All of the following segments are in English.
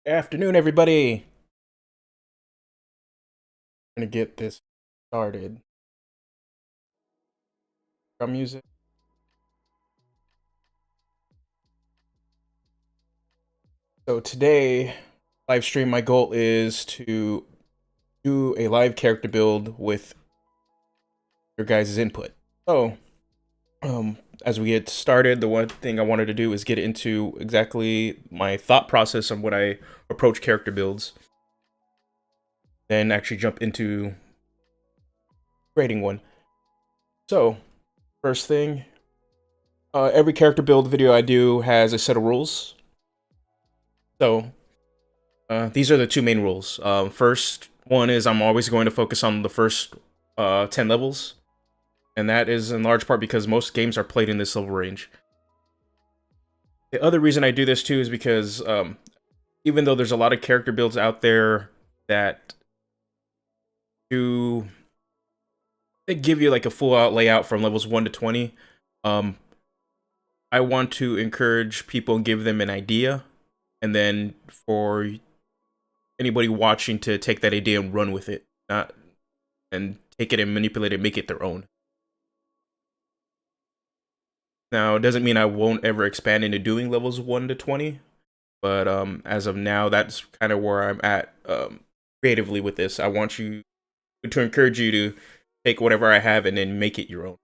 Afternoon, everybody. Gonna get this started. Drum music. So today, live stream. My goal is to do a live character build with your guys' input. So, as we get started, the one thing I wanted to do is get into exactly my thought process on when I approach character builds, then actually jump into creating one. So, first thing, every character build video I do has a set of rules. So these are the two main rules. First one is I'm always going to focus on the first 10 levels, and that is in large part because most games are played in this level range. The other reason I do this too is because even though there's a lot of character builds out there that do they give you like a full out layout from levels 1 to 20, um, I want to encourage people and give them an idea, and then for anybody watching to take that idea and run with it, not and take it and manipulate it, make it their own. Now, it doesn't mean I won't ever expand into doing levels 1 to 20, but as of now, that's kind of where I'm at creatively with this. I want you to encourage you to take whatever I have and then make it your own.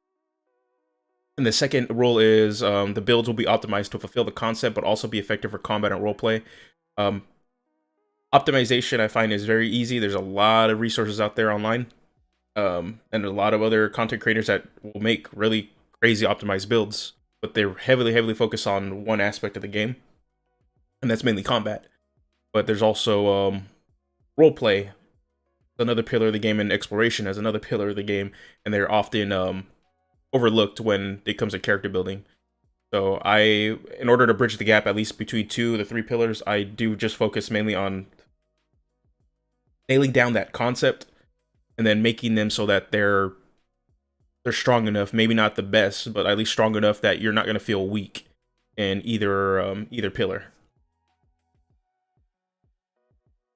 And the second rule is the builds will be optimized to fulfill the concept, but also be effective for combat and roleplay. Optimization, I find, is very easy. There's a lot of resources out there online, and a lot of other content creators that will make really crazy optimized builds, but they're heavily focused on one aspect of the game, and that's mainly combat. But there's also roleplay, another pillar of the game, and exploration as another pillar of the game, and they're often overlooked when it comes to character building. So in order to bridge the gap, at least between two of the three pillars, I do just focus mainly on nailing down that concept and then making them so that they're strong enough, maybe not the best, but at least strong enough that you're not going to feel weak in either pillar.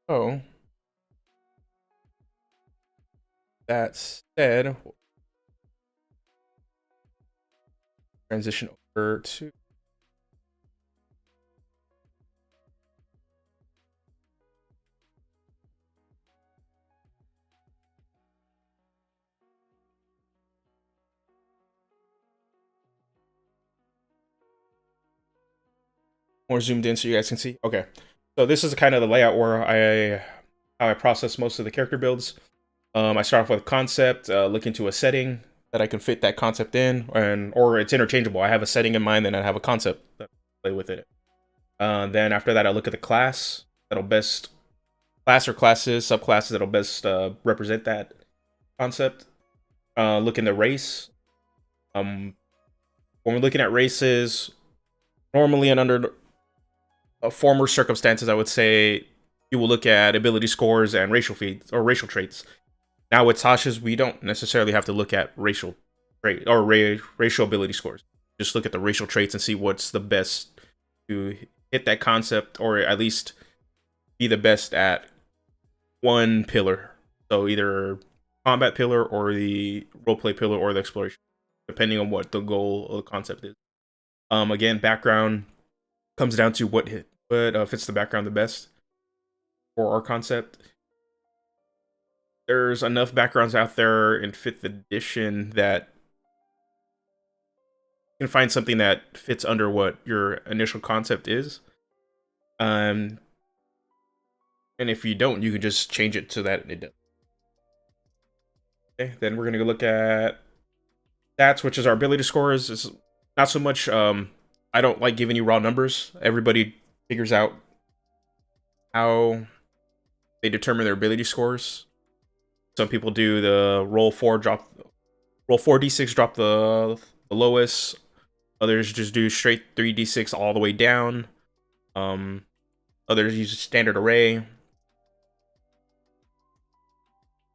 Oh, that said, transition over to more zoomed in so you guys can see. Okay, so this is kind of the layout where how I process most of the character builds. I start off with a concept, look into a setting that I can fit that concept in, or it's interchangeable. I have a setting in mind, then I have a concept that I play with it. Then after that, I look at the class that'll best class or classes, subclasses that'll best represent that concept. Look in the race. When we're looking at races, normally and under former circumstances, I would say you will look at ability scores and racial feeds or racial traits. Now with Tasha's, we don't necessarily have to look at racial trait or racial ability scores. Just look at the racial traits and see what's the best to hit that concept, or at least be the best at one pillar. So either combat pillar or the roleplay pillar or the exploration, depending on what the goal of the concept is. Again, background comes down to what fits the background the best for our concept. There's enough backgrounds out there in 5th edition that you can find something that fits under what your initial concept is. And if you don't, you can just change it so that it does. Okay, then we're gonna look at stats, which is our ability scores. Is not so much. I don't like giving you raw numbers. Everybody figures out how they determine their ability scores. Some people do the roll 4d6, drop the lowest. Others just do straight 3d6 all the way down. Others use a standard array.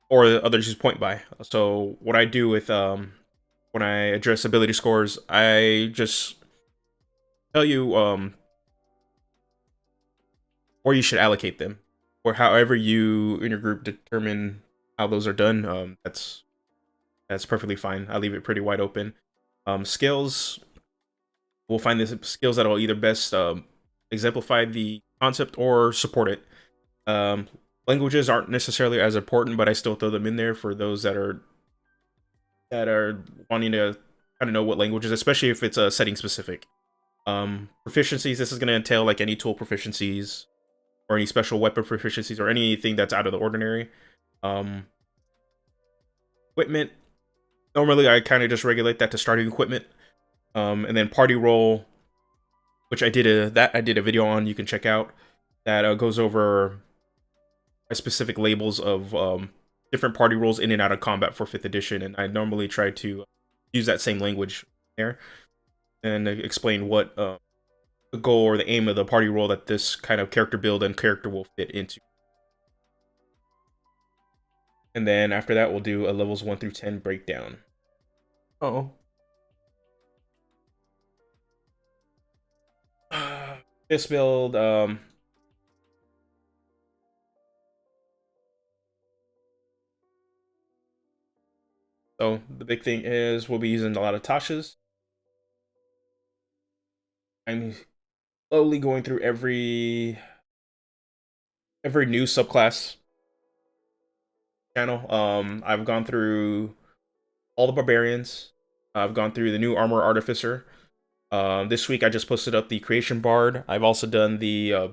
Or others use point by. So what I do with when I address ability scores, I just tell you or you should allocate them, or however you in your group determine how those are done. That's perfectly fine. I leave it pretty wide open. Skills, we'll find the skills that will either best exemplify the concept or support it. Um, Languages aren't necessarily as important, but I still throw them in there for those that are wanting to kind of know what languages, especially if it's setting specific. Proficiencies, this is going to entail like any tool proficiencies or any special weapon proficiencies or anything that's out of the ordinary. Um, Equipment, normally I kind of just regulate that to starting equipment. And then party roll, which I did a video on, you can check out, that goes over specific labels of different party roles in and out of combat for 5th edition, and I normally try to use that same language there and explain what the goal or the aim of the party role that this kind of character build and character will fit into. And then after that, we'll do a levels 1 through 10 breakdown. Oh. This build, so the big thing is we'll be using a lot of Tashas. I'm slowly going through every new subclass channel. I've gone through all the barbarians. I've gone through the new armor artificer. This week I just posted up the creation bard. I've also done the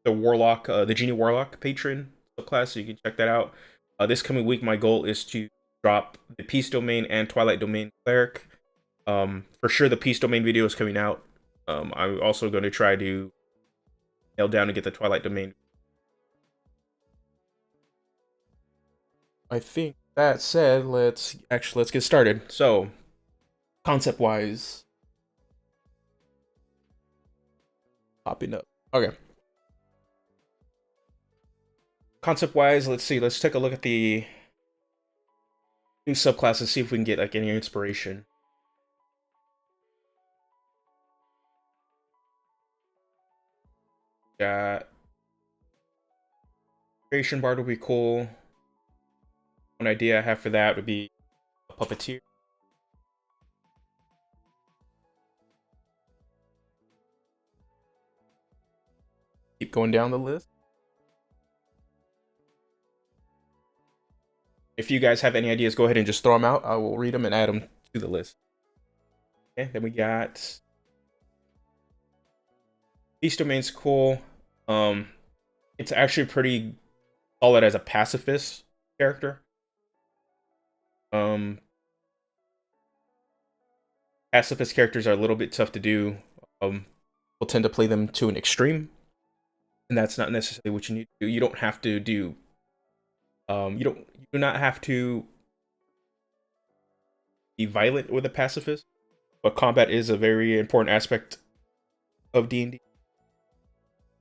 warlock, the genie warlock patron subclass, so you can check that out. This coming week, my goal is to drop the peace domain and twilight domain cleric. For sure, the peace domain video is coming out. I'm also going to try to nail down and get the twilight domain. I think that said, let's get started. So, concept wise, popping up. Okay. Concept wise, let's see. Let's take a look at the new subclasses, see if we can get like any inspiration. Got creation bard would be cool. One idea I have for that would be a puppeteer. Keep going down the list. If you guys have any ideas, go ahead and just throw them out. I will read them and add them to the list. Okay, then we got Beast Domain's cool. It's actually pretty solid as a pacifist character. Pacifist characters are a little bit tough to do. We'll tend to play them to an extreme, and that's not necessarily what you need to do. You don't have to do. You do not have to be violent with a pacifist, but combat is a very important aspect of D&D.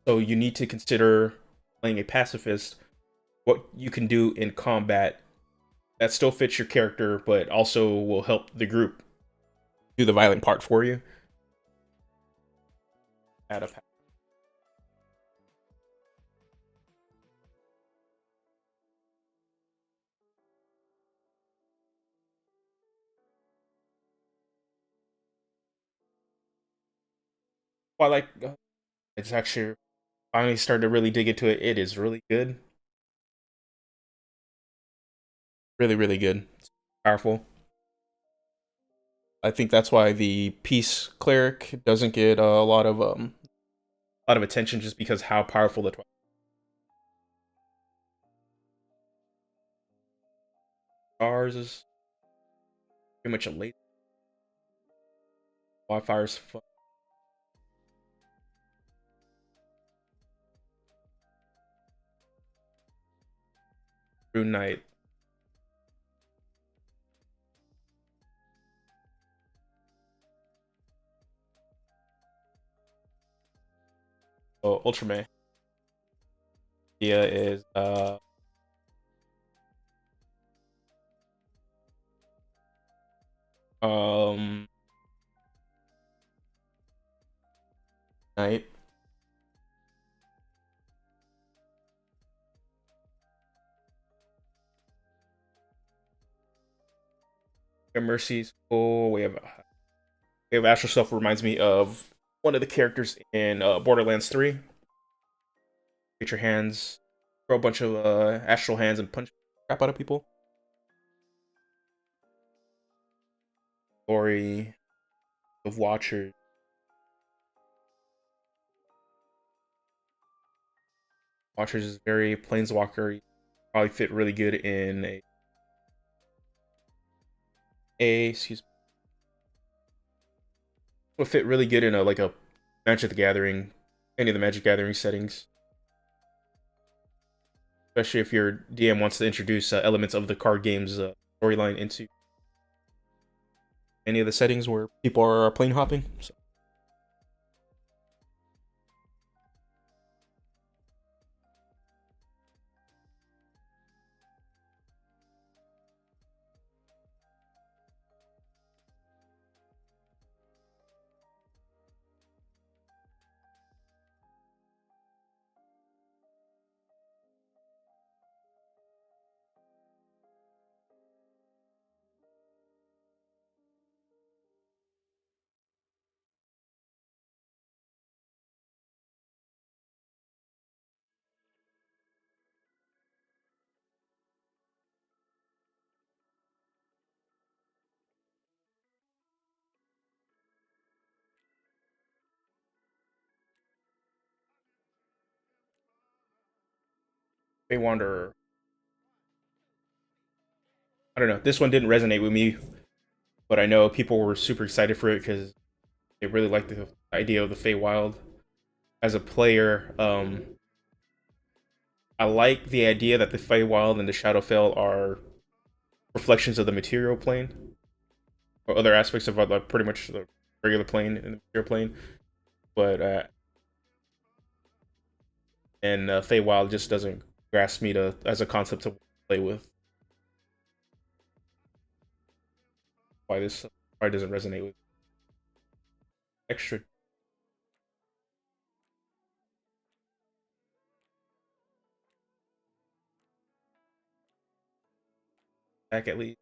So you need to consider playing a pacifist, what you can do in combat that still fits your character, but also will help the group do the violent part for you. Add a Twilight, it's actually finally started to really dig into it. It is really good. Really, really good. It's powerful. I think that's why the peace cleric doesn't get a lot of attention, just because how powerful the Twilight stars is. Pretty much a late wildfire's fun. Rune Knight. Oh, Ultraman. Idea is um Knight. Mercy's cool. We have Astral Self, reminds me of one of the characters in Borderlands 3. Get your hands, throw a bunch of astral hands and punch crap out of people. Story of Watchers. Watchers is very planeswalker. Probably fit really good in excuse me. Would fit really good in a like a Magic the Gathering, any of the Magic Gathering settings. Especially if your DM wants to introduce elements of the card game's storyline into any of the settings where people are plane hopping. So. Fey Wanderer. I don't know. This one didn't resonate with me, but I know people were super excited for it because they really liked the idea of the Feywild. As a player, I like the idea that the Feywild and the Shadowfell are reflections of the material plane or other aspects of pretty much the regular plane and the material plane. But Feywild just doesn't grasp me to as a concept to play with. Why this probably doesn't resonate with extra back at least.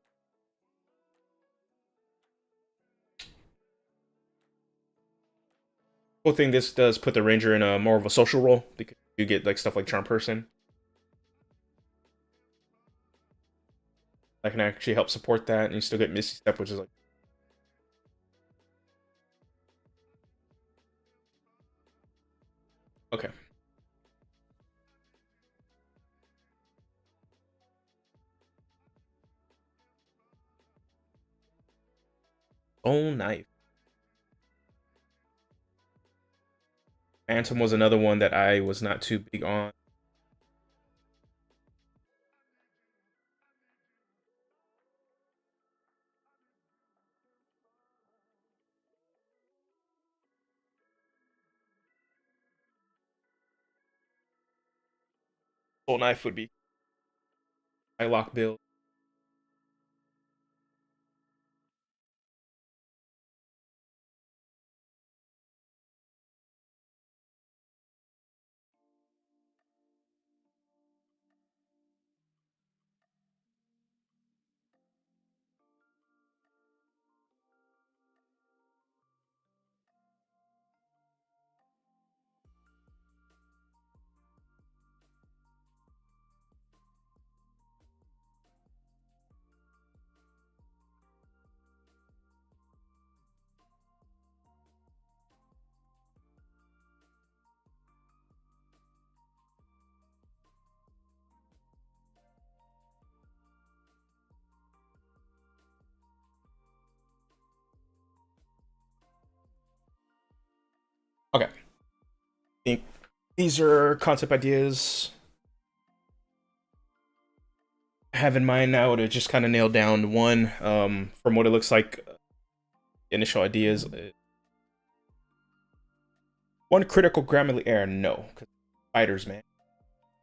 Cool thing this does put the ranger in a more of a social role because you get like stuff like charm person that can actually help support that, and you still get Misty Step, which is like okay. Oh, knife. Phantom was another one that I was not too big on. Soul knife would be my lock build. Okay, I think these are concept ideas I have in mind now to just kind of nail down one. From what it looks like, initial ideas. One critical Grammarly error, no, because spiders, man.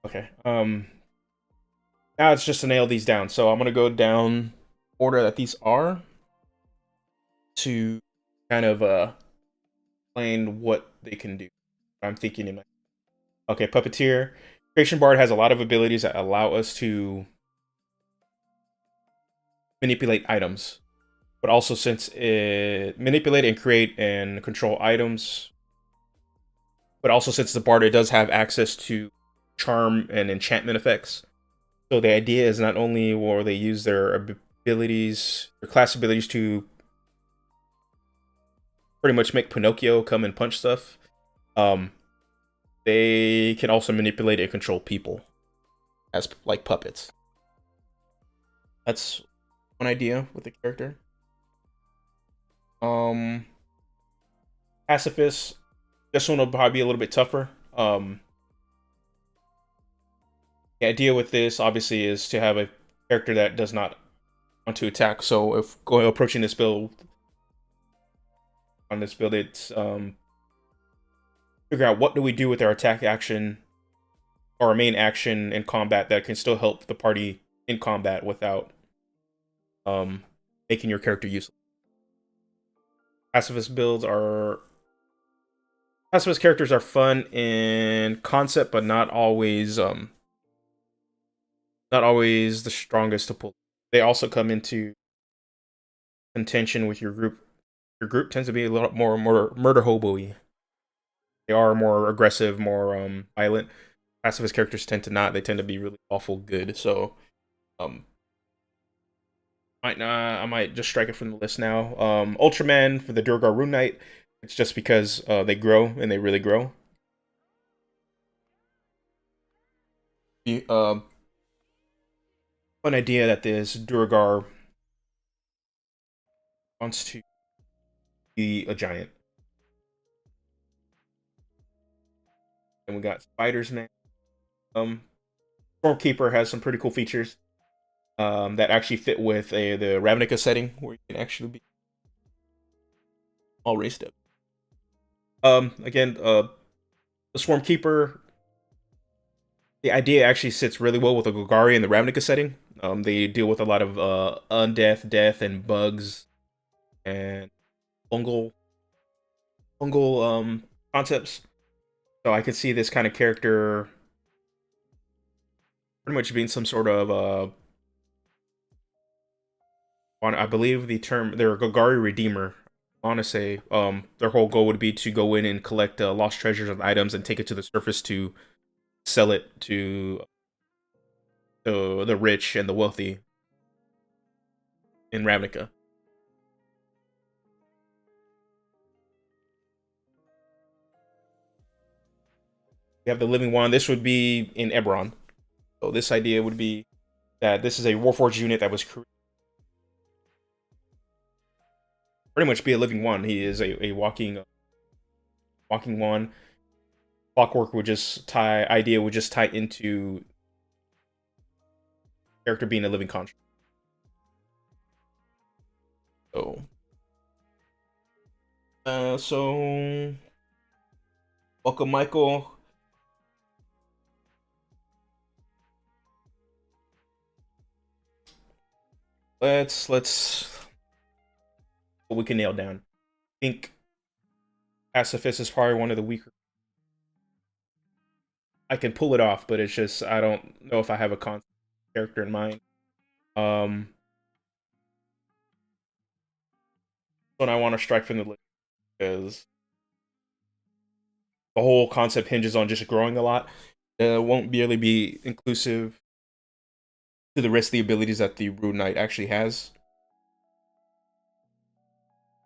Okay. Now it's just to nail these down. So I'm gonna go down order that these are to kind of explain what they can do. I'm thinking in my okay, Puppeteer. Creation Bard has a lot of abilities that allow us to manipulate items. but also since it manipulate and create and control items, but also since the bard, it does have access to charm and enchantment effects. So the idea is not only will they use their abilities, their class abilities to pretty much make Pinocchio come and punch stuff, um, they can also manipulate and control people as like puppets. That's one idea with the character. Um, Pacifist. This one will probably be a little bit tougher. The idea with this obviously is to have a character that does not want to attack. So if going approaching this build on this build, it's figure out what do we do with our attack action or our main action in combat that can still help the party in combat without making your character useless. Pacifist builds are Pacifist characters are fun in concept, but not always the strongest to pull. They also come into contention with your group. Your group tends to be a lot more murder hobo-y. They are more aggressive, more violent. Pacifist characters tend to not. They tend to be really awful good. So um I might just strike it from the list now. Ultraman for the Durgar Rune Knight. It's just because they grow and they really grow. The One idea that this Durgar wants to be a giant. And we got Spiders Man. Stormkeeper has some pretty cool features that actually fit with the Ravnica setting, where you can actually be all raised up. Again, the Swarmkeeper, the idea actually sits really well with the Golgari and the Ravnica setting. They deal with a lot of undeath, death, and bugs, and fungal, concepts. So I could see this kind of character pretty much being some sort of I believe the term they're a Golgari Redeemer. I want to say their whole goal would be to go in and collect lost treasures and items and take it to the surface to sell it to the rich and the wealthy in Ravnica. You have the Living Wand. This would be in Eberron. So this idea would be that this is a Warforged unit that was pretty much be a living wand. He is a walking wand. Clockwork would just tie into character being a living construct. So so welcome, Michael. Let's what we can nail down. I think Pacifist is probably one of the weaker. I can pull it off, but it's just I don't know if I have a concept character in mind. When I want to strike from the list because the whole concept hinges on just growing a lot. It won't really be inclusive to the rest of the abilities that the Rune Knight actually has.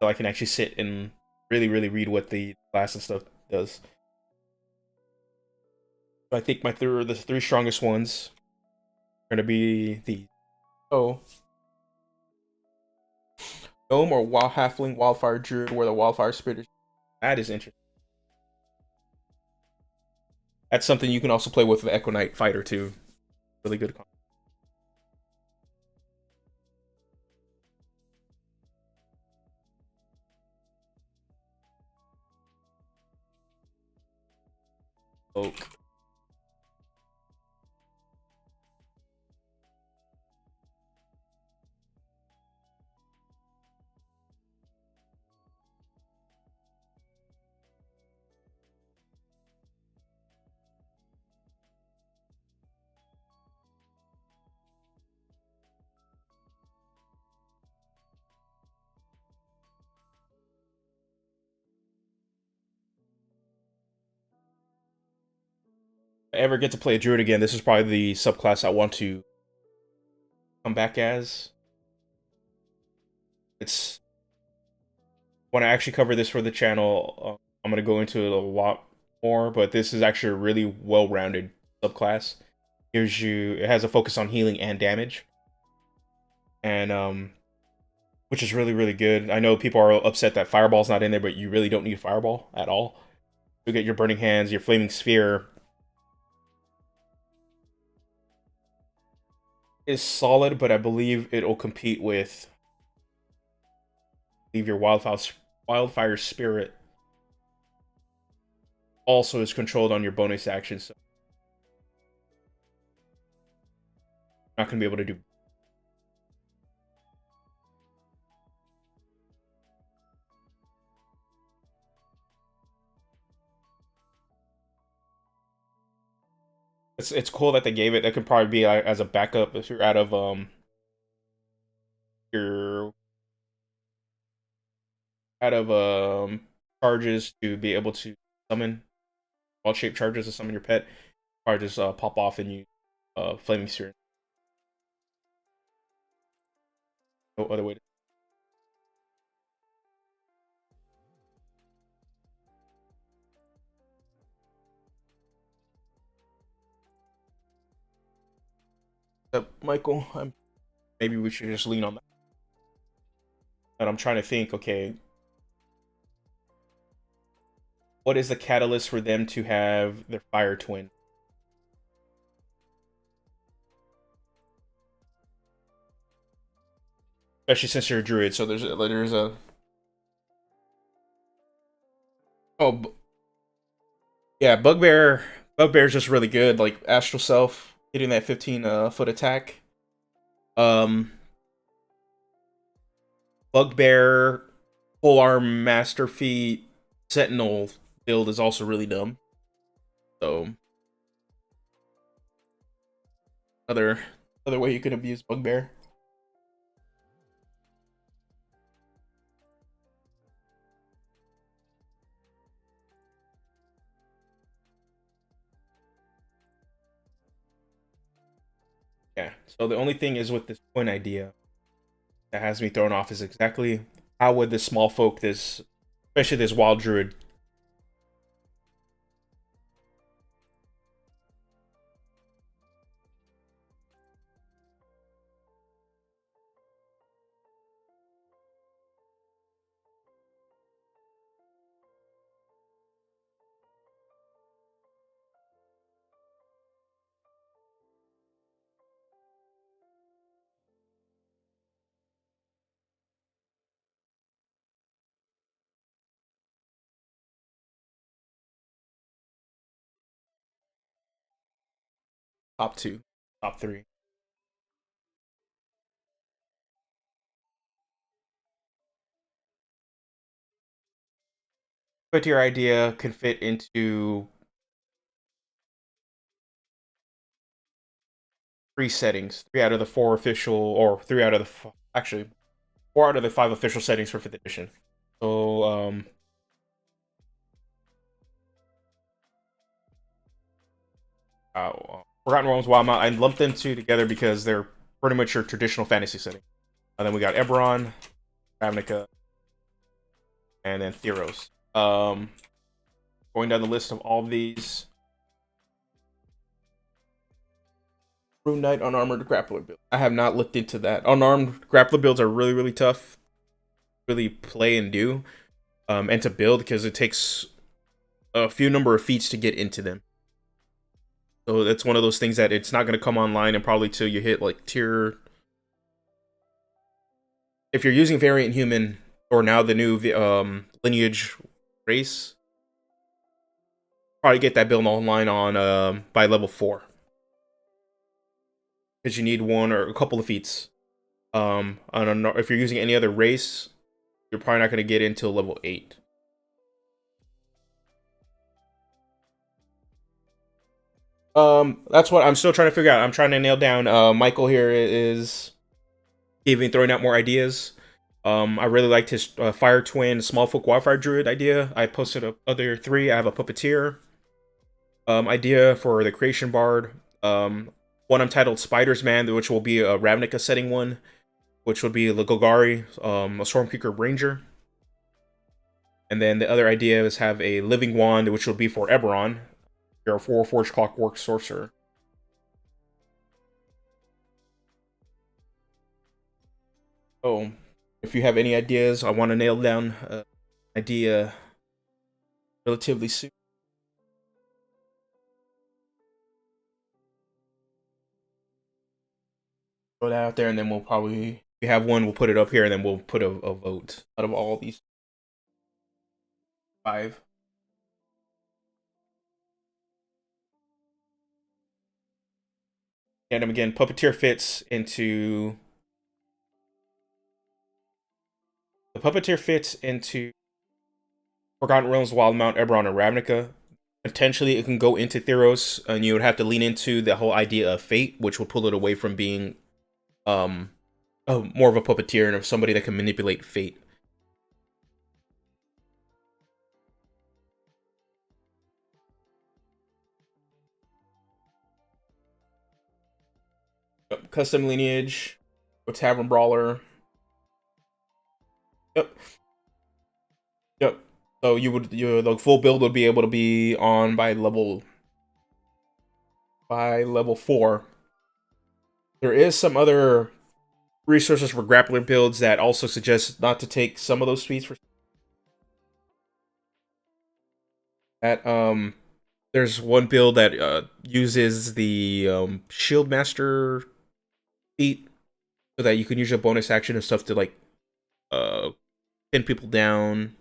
So I can actually sit and really read what the class and stuff does. So I think the three strongest ones are going to be the Gnome or Wild Halfling Wildfire Druid, where the Wildfire Spirit is. That is interesting. That's something you can also play with the Echo Knight Fighter too. Really good. Oak. I ever get to play a druid again, this is probably the subclass I want to come back as. It's when I actually cover this for the channel, I'm gonna go into it a lot more, but this is actually a really well-rounded subclass. It has a focus on healing and damage, and which is really really good. I know people are upset that Fireball's not in there, but you really don't need Fireball at all. You get your Burning Hands, your Flaming Sphere is solid, but I believe it'll compete with leave your Wildfire Spirit also is controlled on your bonus action, so not gonna be able to do. It's cool that they gave it. That could probably be as a backup if you're out of your out of charges to be able to summon all shape charges to summon your pet. Probably just pop off and use Flaming Sphere. No other way to. Michael, maybe we should just lean on that. And I'm trying to think, okay, what is the catalyst for them to have their Fire Twin? Especially since you're a druid, so there's a oh yeah, Bugbear's just really good. Like Astral Self hitting that 15 foot attack. Um, Bugbear, Full Arm, Master Feet, Sentinel build is also really dumb. So other way you can abuse Bugbear. Yeah. So the only thing is with this point idea that has me thrown off is exactly how would this small folk, this especially this wild druid, top two, top three. But your idea can fit into three settings, three out of the four official, or three out of the actually 4 out of the 5 official settings for 5th edition. So Forgotten Realms, Wildmount, I lumped them two together because they're pretty much your traditional fantasy setting. And then we got Eberron, Ravnica, and then Theros. Going down the list of all of these. Rune Knight unarmored grappler build. I have not looked into that. Unarmed grappler builds are really, really tough. Really play and do. And to build because it takes a few number of feats to get into them. So that's one of those things that it's not going to come online and probably till you hit like tier. If you're using Variant Human or now the new Lineage race, probably get that build online on by level 4. Because you need one or a couple of feats. If you're using any other race, you're probably not going to get until level 8. That's what I'm still trying to figure out. I'm trying to nail down. Michael here is even throwing out more ideas. I really liked his Fire Twin Small Folk Wildfire Druid idea. I posted other 3. I have a Puppeteer. idea for the creation bard. One I'm titled Spider's Man, which will be a Ravnica setting one, which would be the Golgari, a Stormkeeper Ranger. And then the other idea is have a Living Wand, which will be for Eberron. You're a 4 Forge Clockwork Sorcerer. Oh, if you have any ideas, I want to nail down an idea relatively soon. Throw that out there, and then we'll probably, if we have one, we'll put it up here, and then we'll put a vote out of all these 5. And again, Puppeteer fits into Forgotten Realms, Wildmount, Eberron, and Ravnica. Potentially, it can go into Theros, and you would have to lean into the whole idea of fate, which would pull it away from being more of a puppeteer and of somebody that can manipulate fate. Custom lineage, a tavern brawler. Yep. Yep. So the full build would be able to be on by level 4. There is some other resources for grappler builds that also suggest not to take some of those feats for that. There's one build that uses the Shield Master feat so that you can use your bonus action and stuff to like pin people down.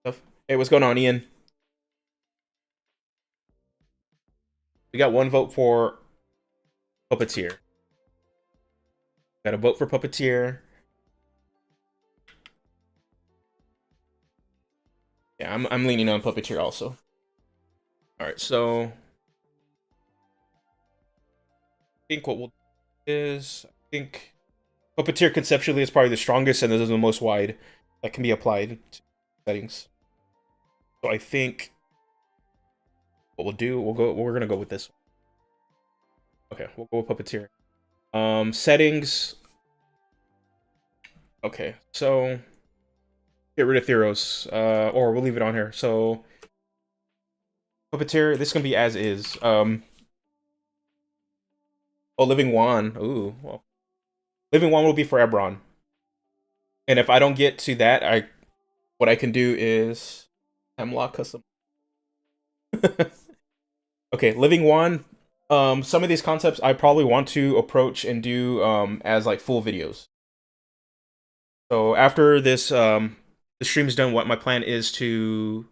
Stuff. Hey, what's going on, Ian? We got one vote for Puppeteer. Got a vote for Puppeteer. Yeah, I'm leaning on Puppeteer also. All right, so I think what we'll do is I think Puppeteer conceptually is probably the strongest and this is the most wide that can be applied to settings. So I think what we'll do, we're gonna go with this one. Okay, we'll go with Puppeteer. Settings. Okay, so get rid of Theros, or we'll leave it on here. So Puppeteer, this can be as is. Oh, Living Wand. Ooh, well, Living Wand will be for Eberron. And if I don't get to that, what I can do is Hemlock custom. Okay, Living Wand. Some of these concepts I probably want to approach and do as like full videos. So after this the stream's done, what my plan is to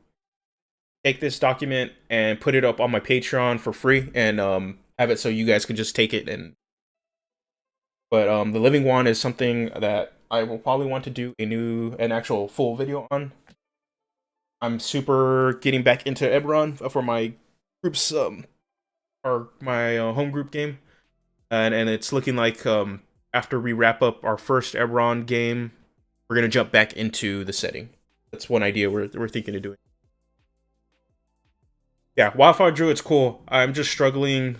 take this document and put it up on my Patreon for free and have it so you guys can just take it and but the Living Wand is something that I will probably want to do an actual full video on. I'm super getting back into Eberron for my group's or my home group game, and it's looking like after we wrap up our first Eberron game, we're gonna jump back into the setting. That's one idea we're thinking of doing. Yeah, Wildfire Druid's cool. I'm just struggling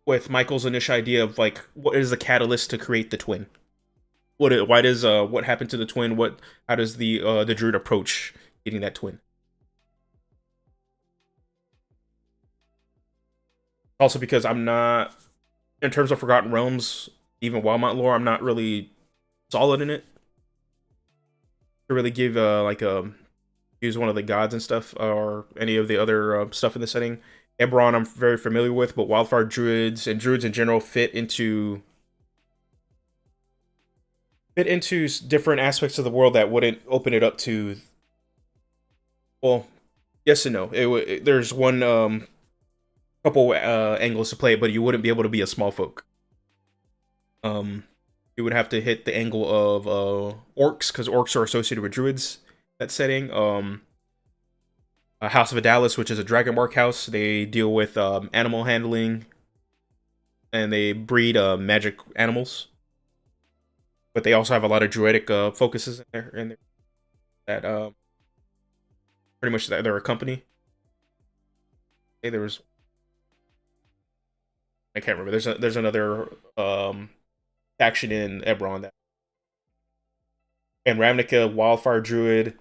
with Michael's initial idea of like what is the catalyst to create the twin. Why does what happened to the twin? How does the druid approach getting that twin? Also because I'm not, in terms of Forgotten Realms, even Wildmount lore, I'm not really solid in it. To really give use one of the gods and stuff or any of the other stuff in the setting. Eberron I'm very familiar with, but Wildfire Druids and Druids in general fit into different aspects of the world that wouldn't open it up to. Well, yes and no. There's one couple angles to play, but you wouldn't be able to be a small folk. You would have to hit the angle of orcs because orcs are associated with druids. That setting. House of Adalis, which is a Dragonmark house. They deal with animal handling, and they breed magic animals. But they also have a lot of druidic focuses in there that pretty much they're a company. Hey, there was I can't remember. There's another faction in Ebron that and Ravnica, Wildfire Druid.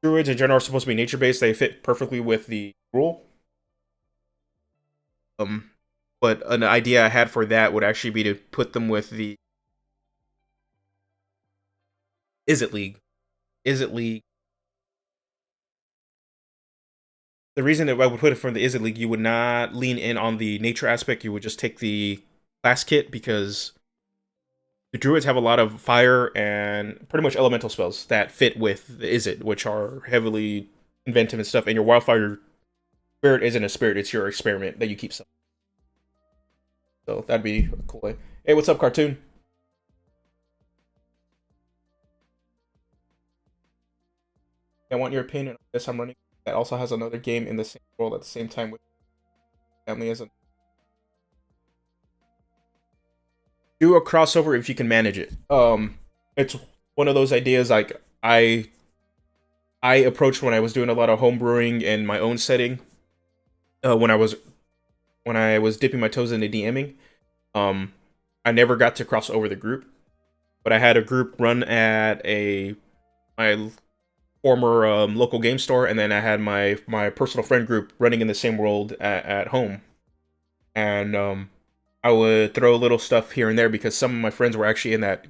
Druids in general are supposed to be nature based. They fit perfectly with the rule. Um, but an idea I had for that would actually be to put them with the Is It League. Is It League. The reason that I would put it from the Is It League, you would not lean in on the nature aspect. You would just take the class kit because the druids have a lot of fire and pretty much elemental spells that fit with the Is It, which are heavily inventive and stuff. And your wildfire spirit isn't a spirit; it's your experiment that you keep. So that'd be a cool way. Hey, what's up, cartoon? I want your opinion on this. I'm running that also has another game in the same world at the same time with family as a do a crossover if you can manage it. It's one of those ideas like I approached when I was doing a lot of home brewing in my own setting. When I was dipping my toes into DMing, um, I never got to cross over the group, but I had a group run at a my former local game store, and then I had my personal friend group running in the same world at home, and I would throw little stuff here and there because some of my friends were actually in that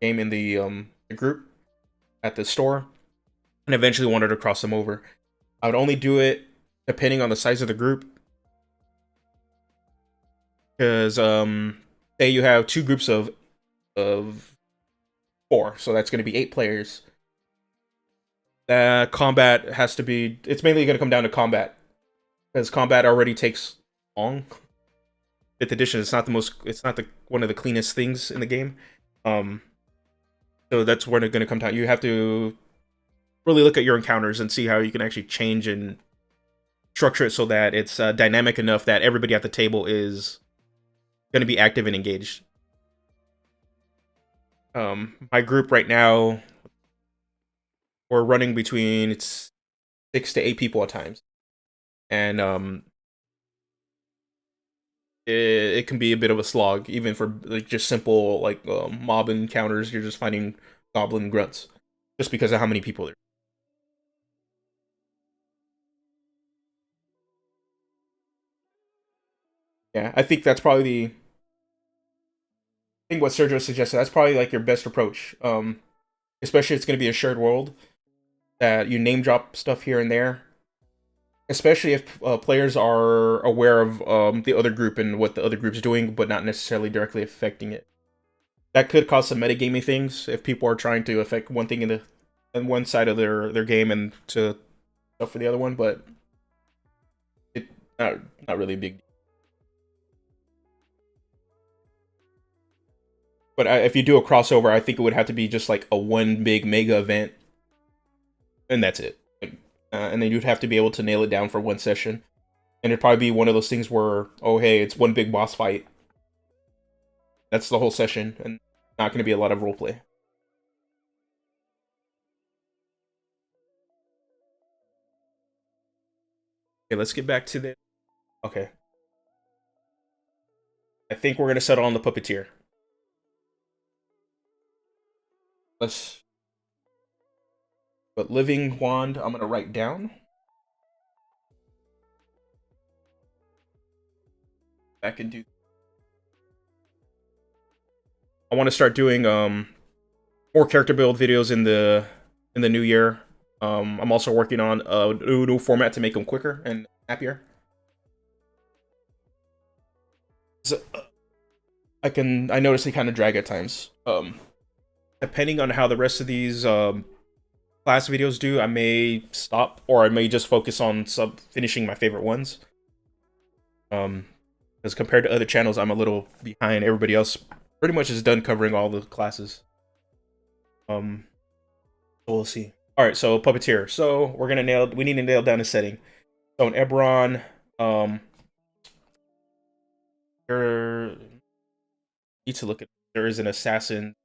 game in the group at the store, and eventually wanted to cross them over. I would only do it depending on the size of the group, because say you have two groups of four, so that's going to be 8 players. Combat has to be. It's mainly going to come down to combat because combat already takes long. Fifth edition, it's not the most. It's not the one of the cleanest things in the game. Um, so that's where it's going to come down. You have to really look at your encounters and see how you can actually change and structure it so that it's dynamic enough that everybody at the table is going to be active and engaged. My group right now, we're running between 6 to 8 people at times, and it can be a bit of a slog, even for like just simple like mob encounters. You're just fighting goblin grunts, just because of how many people there. Yeah, I think that's probably the. I think what Sergio suggested. That's probably like your best approach. Especially it's going to be a shared world that you name drop stuff here and there. Especially if players are aware of the other group and what the other group's doing, but not necessarily directly affecting it. That could cause some metagaming things if people are trying to affect one thing in one side of their game and to stuff for the other one, but it not really a big deal. But if you do a crossover, I think it would have to be just like a one big mega event, and that's it. Like, and then you'd have to be able to nail it down for one session, and it'd probably be one of those things where, oh hey, it's one big boss fight. That's the whole session, and not going to be a lot of roleplay. Okay, let's get back to the. Okay, I think we're gonna settle on the puppeteer. Let's. But living wand, I'm gonna write down. I can do. I want to start doing more character build videos in the new year. I'm also working on a new format to make them quicker and happier. So, I notice they kind of drag at times. Depending on how the rest of these class videos do, I may stop or I may just focus on finishing my favorite ones. Because compared to other channels, I'm a little behind. Everybody else pretty much is done covering all the classes. So we'll see. All right, so puppeteer. So we need to nail down a setting. So in Ebron, there need to look at. There is an assassin.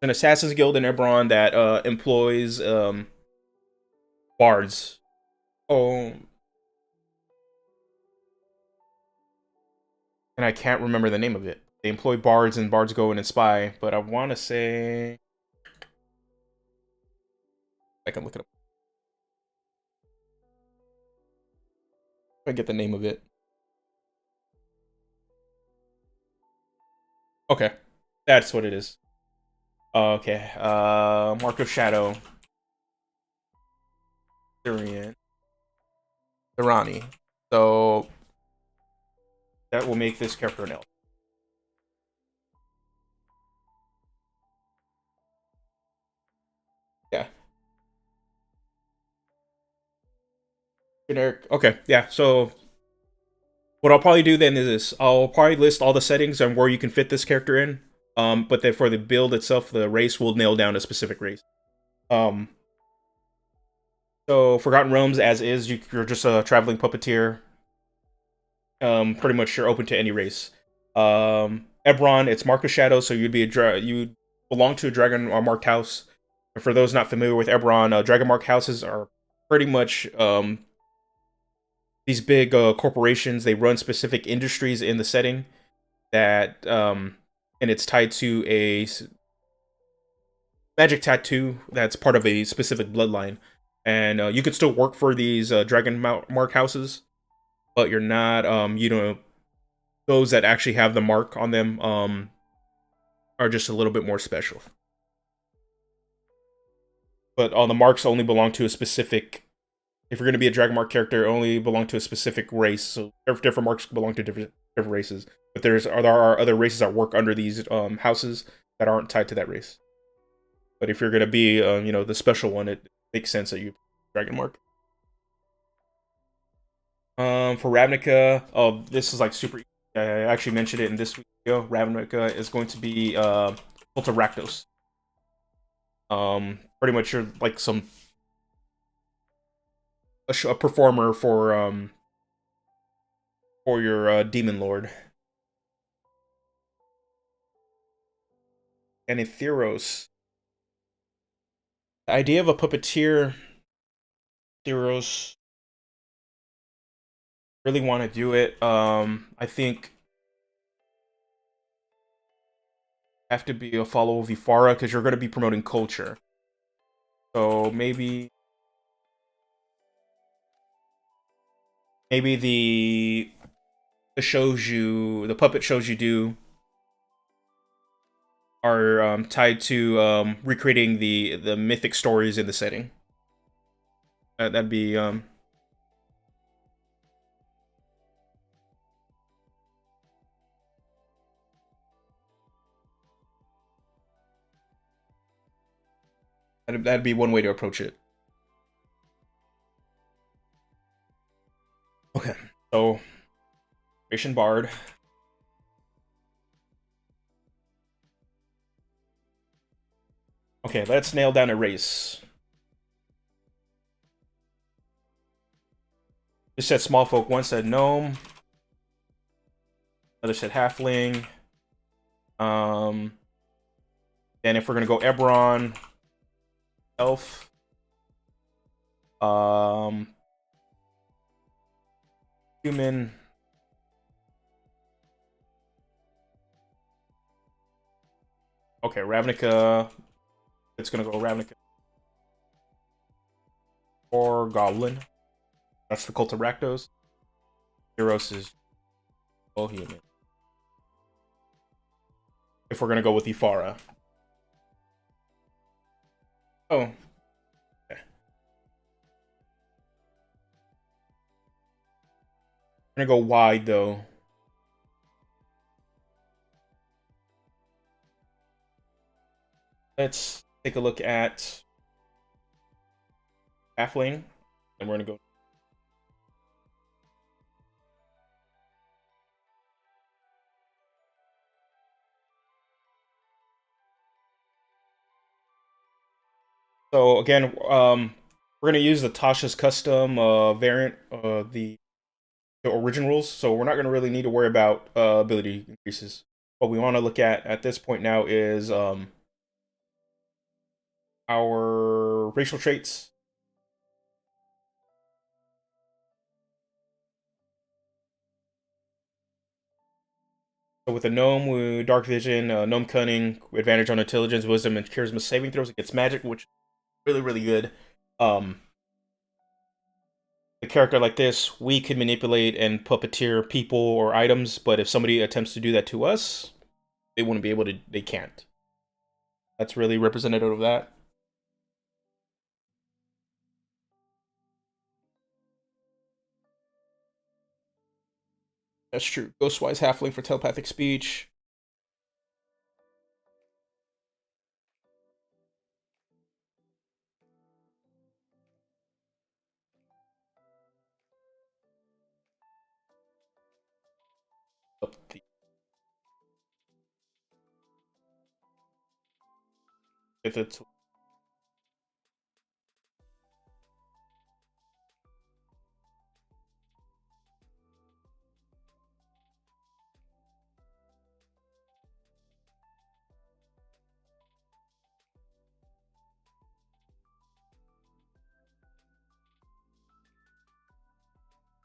an Assassin's Guild in Eberron that employs bards. Oh, and I can't remember the name of it. They employ bards, and bards go in and spy. But I want to say I can look it up. I get the name of it. Okay, that's what it is. Okay, Mark of Shadow, Syrian, Irani. So that will make this character an elf. Yeah. Generic. Okay, yeah. So what I'll probably do then is this. I'll probably list all the settings and where you can fit this character in. But then for the build itself, the race will nail down a specific race. Um, so Forgotten Realms, as is, you're just a traveling puppeteer. Pretty much you're open to any race. Eberron, it's Mark of Shadow, so you'd be you belong to a dragon or marked house. And for those not familiar with Eberron, dragon marked houses are pretty much these big corporations. They run specific industries in the setting that and it's tied to a magic tattoo that's part of a specific bloodline. And you could still work for these dragon mark houses, but you're not you know, those that actually have the mark on them are just a little bit more special. But all the marks only belong to a specific. If you're going to be a dragon mark character, only belong to a specific race. So different marks belong to different races. But there are other races that work under these houses that aren't tied to that race. But if you're going to be you know, the special one, it makes sense that you dragon mark. For Ravnica, oh, this is like super. I actually mentioned it in this video. Ravnica is going to be Cult of Rakdos. Pretty much you're like a performer for your demon lord. And in Theros, the idea of a puppeteer, Theros really want to do it. I think have to be a follow of Ifara because you're going to be promoting culture. So maybe the puppet shows you do are tied to recreating the mythic stories in the setting. That'd be that'd be one way to approach it. Okay, so Creation Bard. Okay, let's nail down a race. This said small folk, one said gnome, another said halfling. Then if we're gonna go Eberron, elf. Human. Okay, Ravnica. It's gonna go Ravnica. Or Goblin. That's the Cult of Rakdos. Heroes is all human. If we're gonna go with Ifara. Oh. Okay. I'm gonna go wide though. Let's take a look at Halfling. And we're gonna go. So again, we're gonna use the Tasha's custom variant, the origin rules. So we're not gonna really need to worry about ability increases. What we want to look at this point now is our racial traits. So with a gnome, with dark vision, gnome cunning, advantage on intelligence, wisdom, and charisma saving throws against magic, which is really, really good. Um, a character like this, we can manipulate and puppeteer people or items, but if somebody attempts to do that to us, they wouldn't be able to, they can't. That's really representative of that. That's true. Ghostwise Halfling for telepathic speech. Up the if it's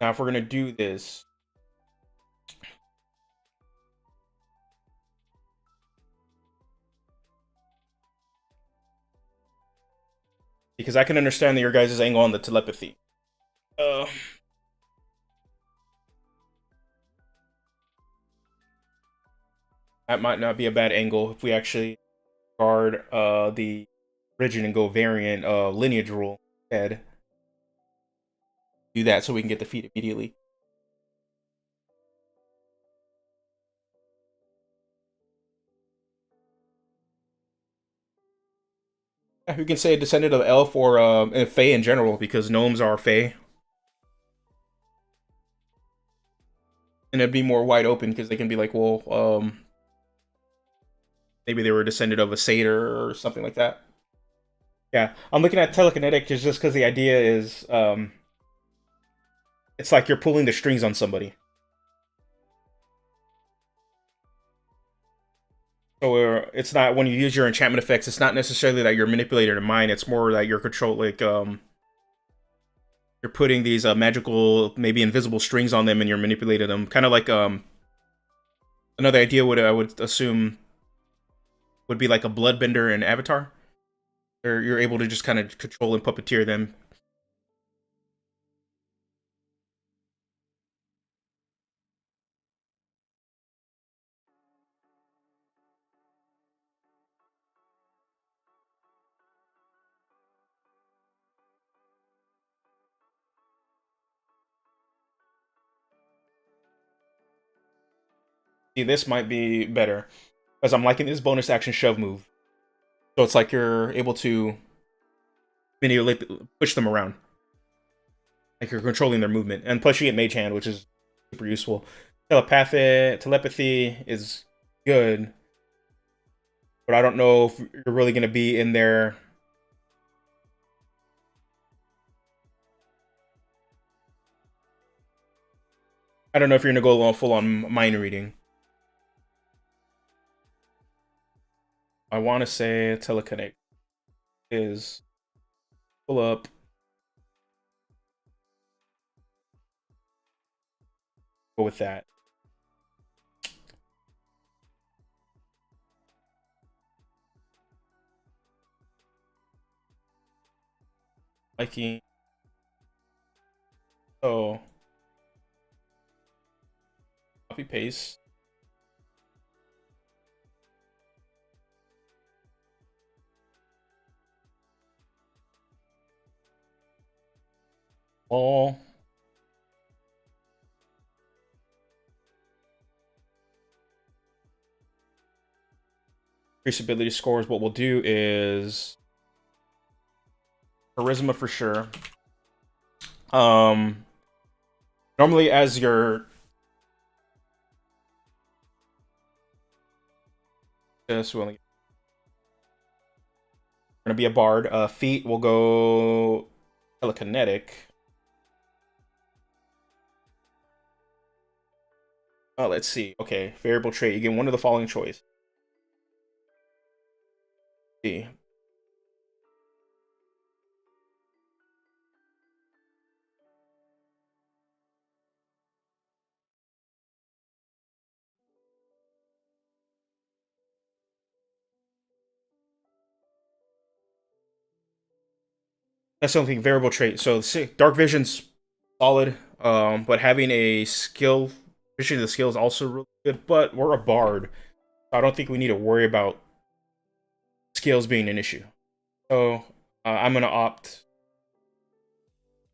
now if we're gonna do this, because I can understand that your guys' angle on the telepathy. Uh, that might not be a bad angle if we actually guard the rigid and go variant lineage rule instead. Do that so we can get the feat immediately. Yeah, we can say a descendant of elf or fae in general because gnomes are fae, and it'd be more wide open because they can be like, well, maybe they were a descendant of a satyr or something like that. Yeah, I'm looking at telekinetic just because the idea is it's like you're pulling the strings on somebody. So it's not when you use your enchantment effects. It's not necessarily that you're manipulating their mind. It's more that you're control like you're putting these magical, maybe invisible strings on them, and you're manipulating them. Kind of like another idea would I would assume would be like a bloodbender in Avatar, where you're able to just kind of control and puppeteer them. See, this might be better because I'm liking this bonus action shove move. So it's like you're able to manipulate, push them around, like you're controlling their movement, and plus you get Mage Hand, which is super useful. Telepathy is good, but I don't know if you're really going to be in there. I don't know if you're going to go full on mind reading. I want to say telekinetic is pull up. Go with that. Liking. Oh, copy paste. All. Increase ability scores. What we'll do is charisma for sure. Um, normally as your this will gonna be a bard. Feet will go telekinetic. Oh, let's see. Okay, variable trait. You get one of the following choice. See, That's something variable trait. So dark vision's solid, but having a skill, vision of the skill is also really good. But we're a bard, so I don't think we need to worry about skills being an issue. So I'm gonna opt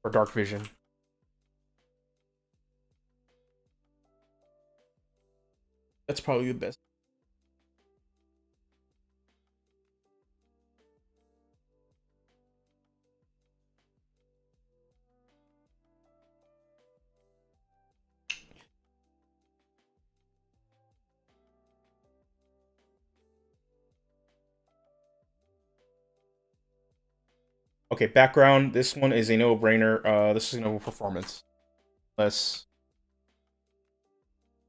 for dark vision. That's probably the best. Okay, background. This one is a no-brainer. This is a no performance, unless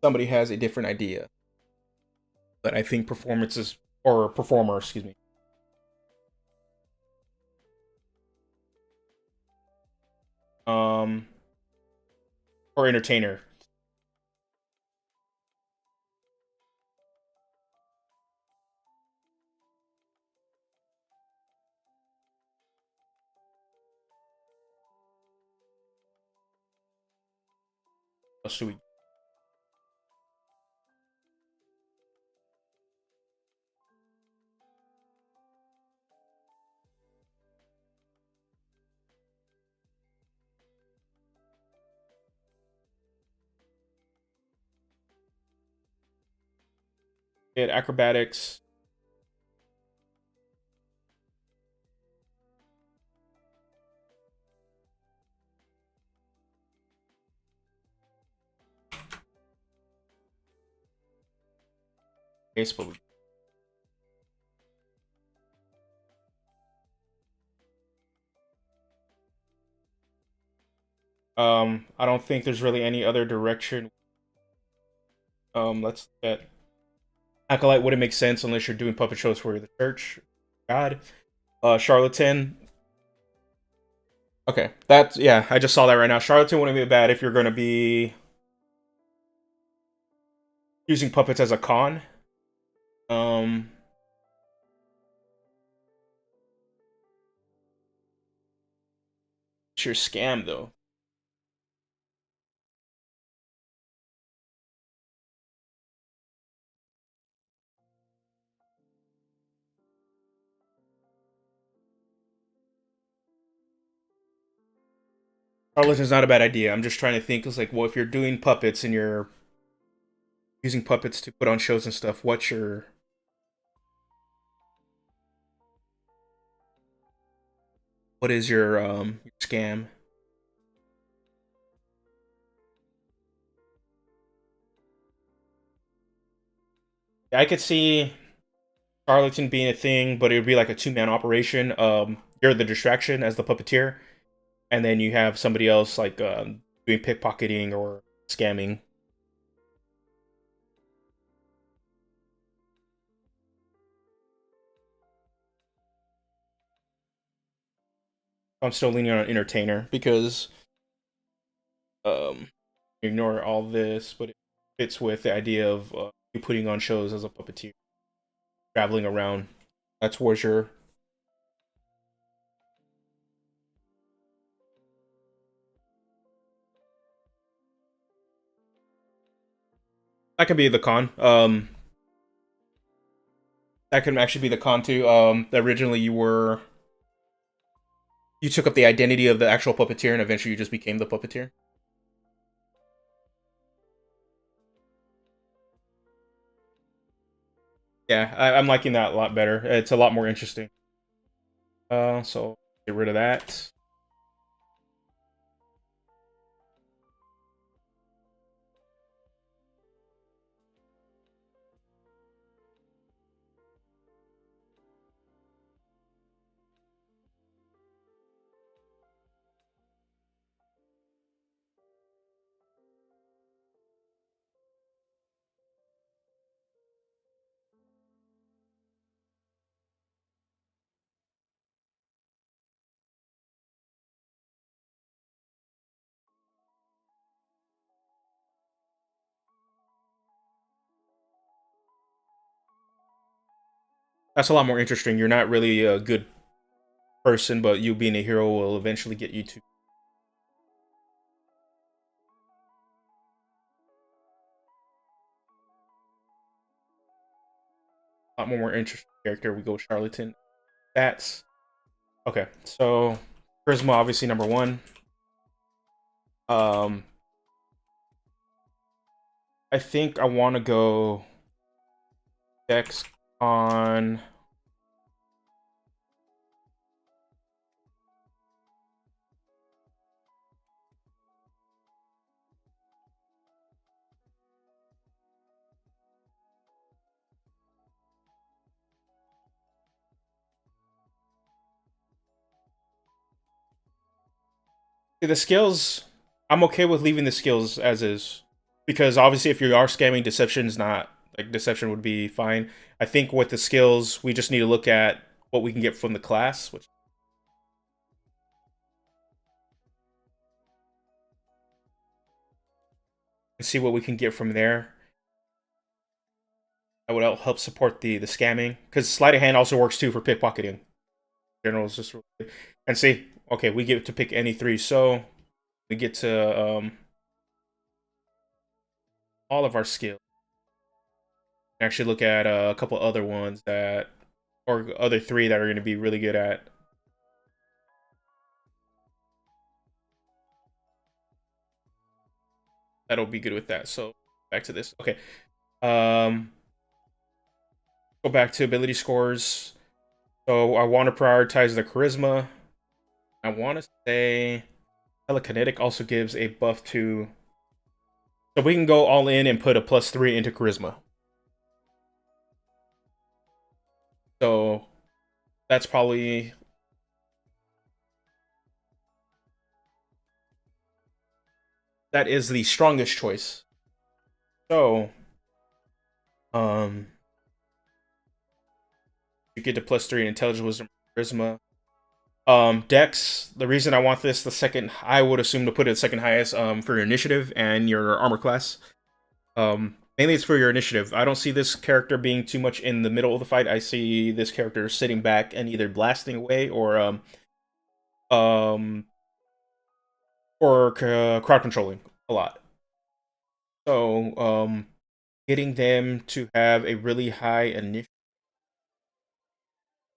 somebody has a different idea. But I think performances or performer, excuse me. Um, or entertainer. What should we? Get acrobatics. Base, but I don't think there's really any other direction. Let's get acolyte wouldn't make sense unless you're doing puppet shows for the church. God, charlatan. Okay, that's yeah. I just saw that right now. Charlatan wouldn't be bad if you're going to be using puppets as a con. Um, it's your scam though. Charlatan's not a bad idea. I'm just trying to think. It's like, well, if you're doing puppets and you're using puppets to put on shows and stuff, what is your scam? I could see charlatan being a thing, but it would be like a two-man operation. You're the distraction as the puppeteer, and then you have somebody else like doing pickpocketing or scamming. I'm still leaning on entertainer because um, ignore all this, but it fits with the idea of you putting on shows as a puppeteer, traveling around. That's where your that could be the con. That could actually be the con too. Originally you took up the identity of the actual puppeteer, and eventually you just became the puppeteer. Yeah, I'm liking that a lot better. It's a lot more interesting. So get rid of that. That's a lot more interesting. You're not really a good person, but you being a hero will eventually get you to a lot more interesting character. We go charlatan. That's okay. So charisma, obviously number one. Um, I think I want to go Dex on. The skills, I'm okay with leaving the skills as is, because obviously if you are scamming, deception's not like deception would be fine. I think with the skills, we just need to look at what we can get from the class, which and see what we can get from there. That would help support the scamming, because sleight of hand also works too for pickpocketing. General is just and see. Okay, we get to pick any three, so we get to all of our skills. Actually, look at a couple other ones that, or other three that are going to be really good at. That'll be good with that. So back to this. Okay. Um, go back to ability scores. So I want to prioritize the charisma. I want to say telekinetic also gives a buff to. So we can go all in and put a +3 into charisma. So that's probably that is the strongest choice. So you get to +3 in intelligence, wisdom, charisma. Dex, the reason I want this the second, I would assume to put it second highest for your initiative and your armor class. Mainly it's for your initiative. I don't see this character being too much in the middle of the fight. I see this character sitting back and either blasting away um or crowd controlling a lot. So getting them to have a really high initiative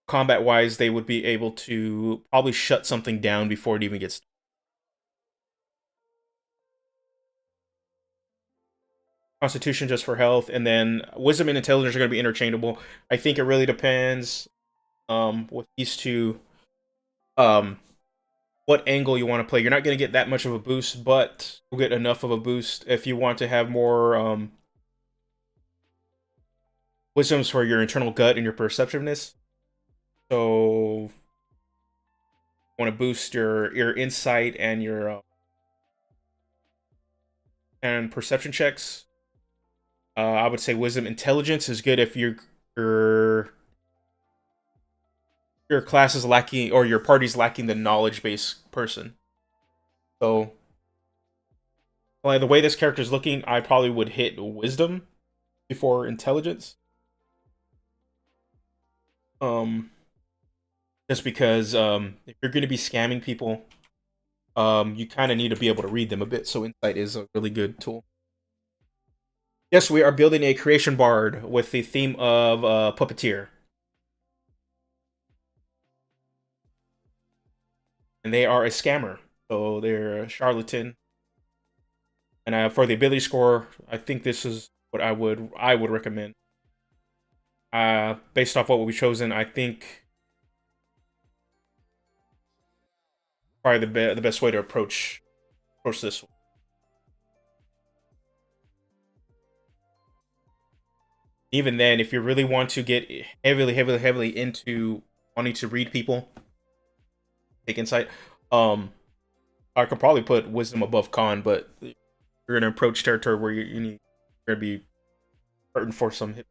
combat wise, they would be able to probably shut something down before it even gets. Constitution just for health, and then wisdom and intelligence are going to be interchangeable. I think it really depends with these two um what angle you want to play. You're not going to get that much of a boost, but you'll get enough of a boost if you want to have more wisdoms for your internal gut and your perceptiveness. So want to boost your insight and your and perception checks. I would say wisdom intelligence is good if your class is lacking or your party's lacking the knowledge based person. So like the way this character is looking, I probably would hit wisdom before intelligence. Um, just because if you're going to be scamming people, you kind of need to be able to read them a bit. So insight is a really good tool. Yes, we are building a creation bard with the theme of puppeteer, and they are a scammer, so they're a charlatan. And for the ability score, I think this is what I would recommend. Based off what we've chosen, I think probably the best way to approach this one. Even then, if you really want to get heavily into wanting to read people, take insight. I could probably put wisdom above con, but you're gonna approach territory where you're gonna be hurting for some hit.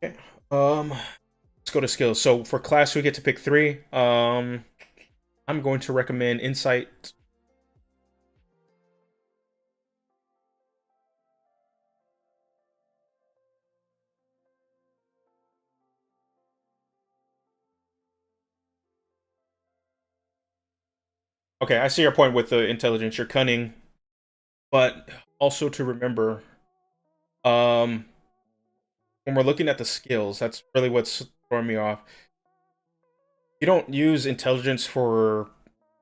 Okay. Let's go to skills. So for class, we get to pick three. I'm going to recommend insight. Okay, I see your point with the intelligence. You're cunning, but also to remember, um, when we're looking at the skills, that's really what's throwing me off. You don't use intelligence for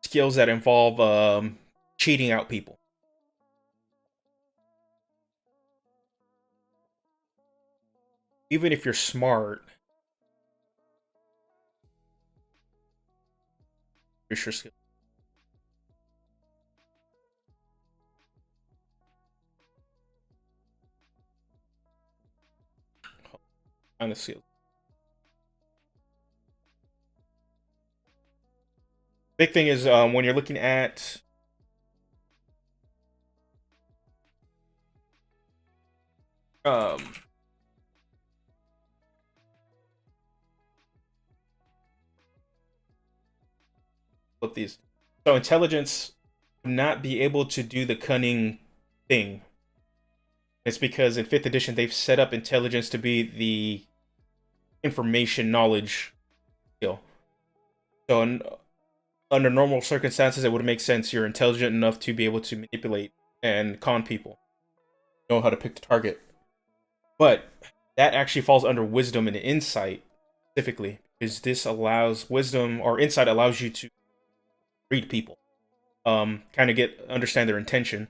skills that involve cheating out people. Even if you're smart, you're sure skill on the skill. Big thing is when you're looking at um, with these, so intelligence would not be able to do the cunning thing. It's because in fifth edition they've set up intelligence to be the information knowledge skill. So under normal circumstances, it would make sense. You're intelligent enough to be able to manipulate and con people, know how to pick the target. But that actually falls under wisdom and insight specifically, because this allows wisdom or insight allows you to read people, kind of get understand their intention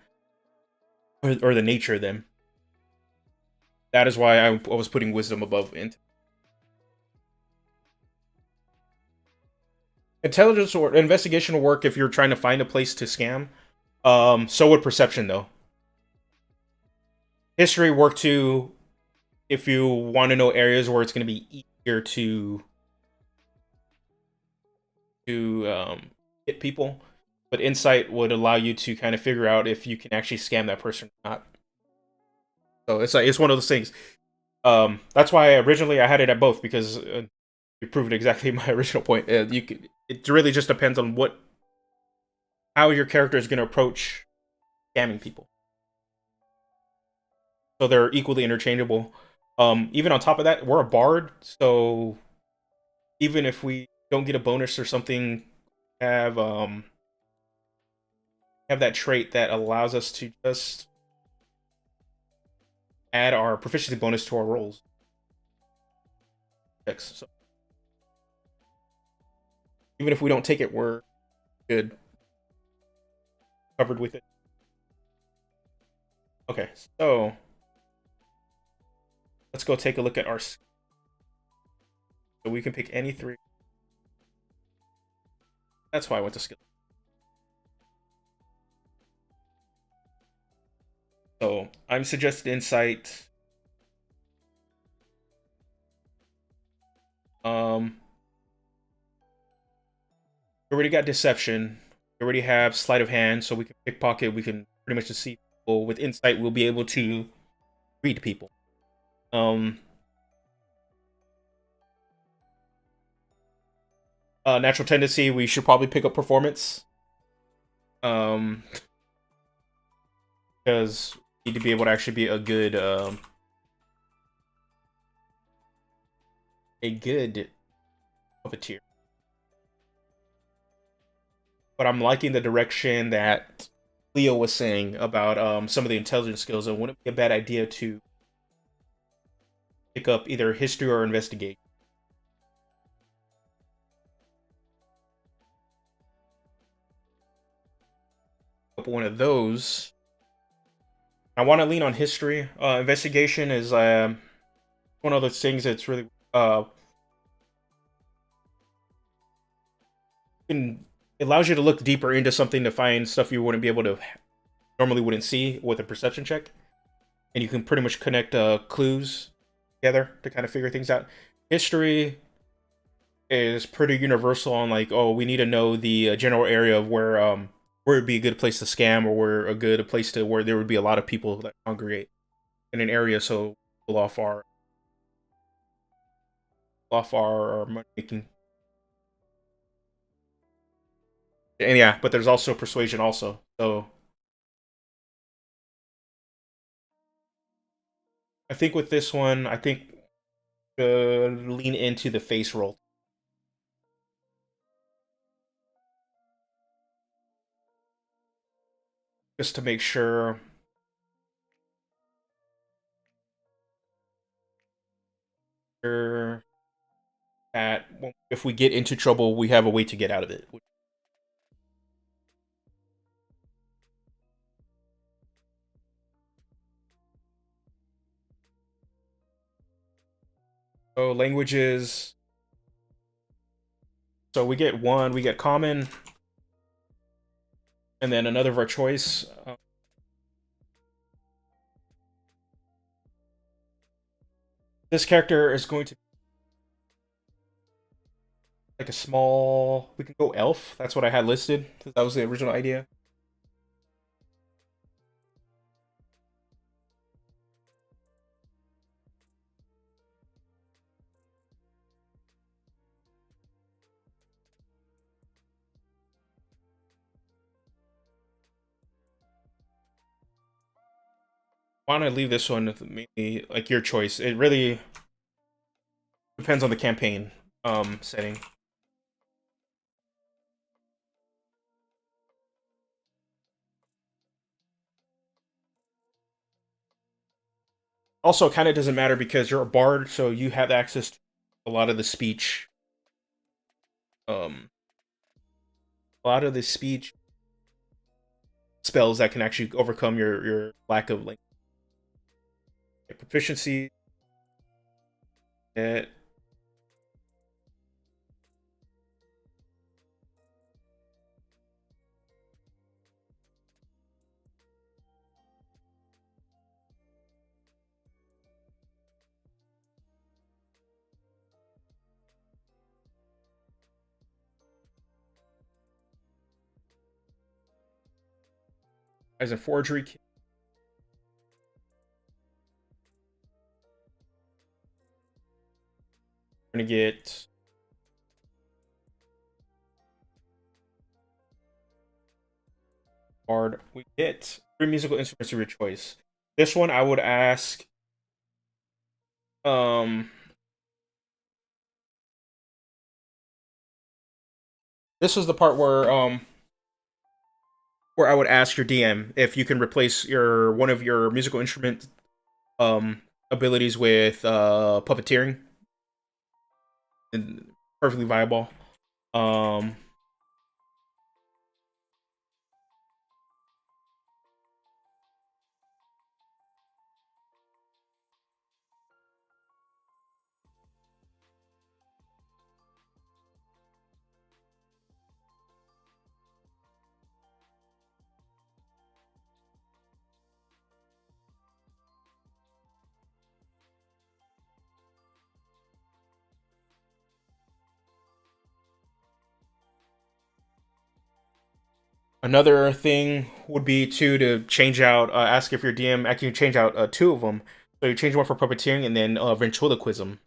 or the nature of them. That is why I was putting wisdom above intelligence or investigation will work if you're trying to find a place to scam. So would perception though. History work too if you want to know areas where it's going to be easier to hit people. But insight would allow you to kind of figure out if you can actually scam that person or not. So it's like it's one of those things. That's why originally I had it at both because you proved exactly my original point. It really just depends on how your character is going to approach scamming people. So they're equally interchangeable. Even on top of that, we're a bard, so even if we don't get a bonus or something, have um have that trait that allows us to just add our proficiency bonus to our rolls. So even if we don't take it, we're good, covered with it. Okay, so let's go take a look at our. So we can pick any three. That's why I went to skill. So I'm suggested insight. We already got deception. We already have sleight of hand, so we can pickpocket. We can pretty much deceive people. With insight, we'll be able to read people. Natural tendency, we should probably pick up performance. Um, because we need to be able to actually be a good puppeteer. But I'm liking the direction that Leo was saying about some of the intelligence skills, and wouldn't be a bad idea to pick up either history or investigate. Pick up one of those. I want to lean on history. Investigation is one of those things that's really can, it allows you to look deeper into something to find stuff you wouldn't be able to normally wouldn't see with a perception check, and you can pretty much connect clues together to kind of figure things out. History is pretty universal on like, oh, we need to know the general area of where it'd be a good place to scam, or where a good place to where there would be a lot of people that congregate in an area, so pull off our money making. And yeah, but there's also persuasion also. So I think with this one, I think lean into the face roll. just to make sure that if we get into trouble, we have a way to get out of it. So languages. So we get one, we get common, and then another of our choice. This character is going to be like a small. We can go elf. That's what I had listed. That was the original idea. Why don't I leave this one with maybe like your choice? It really depends on the campaign setting. Also, it kind of doesn't matter because you're a bard, so you have access to a lot of the speech. Um, a lot of the speech spells that can actually overcome your lack of like proficiency. It as a forgery, we're gonna get bard. We get three musical instruments of your choice. This one I would ask. Um, this is the part where I would ask your DM if you can replace your one of your musical instrument um abilities with puppeteering, and perfectly viable. Um, Another thing would be to change out, ask if your DM actually change out two of them. So you change one for puppeteering and then ventriloquism.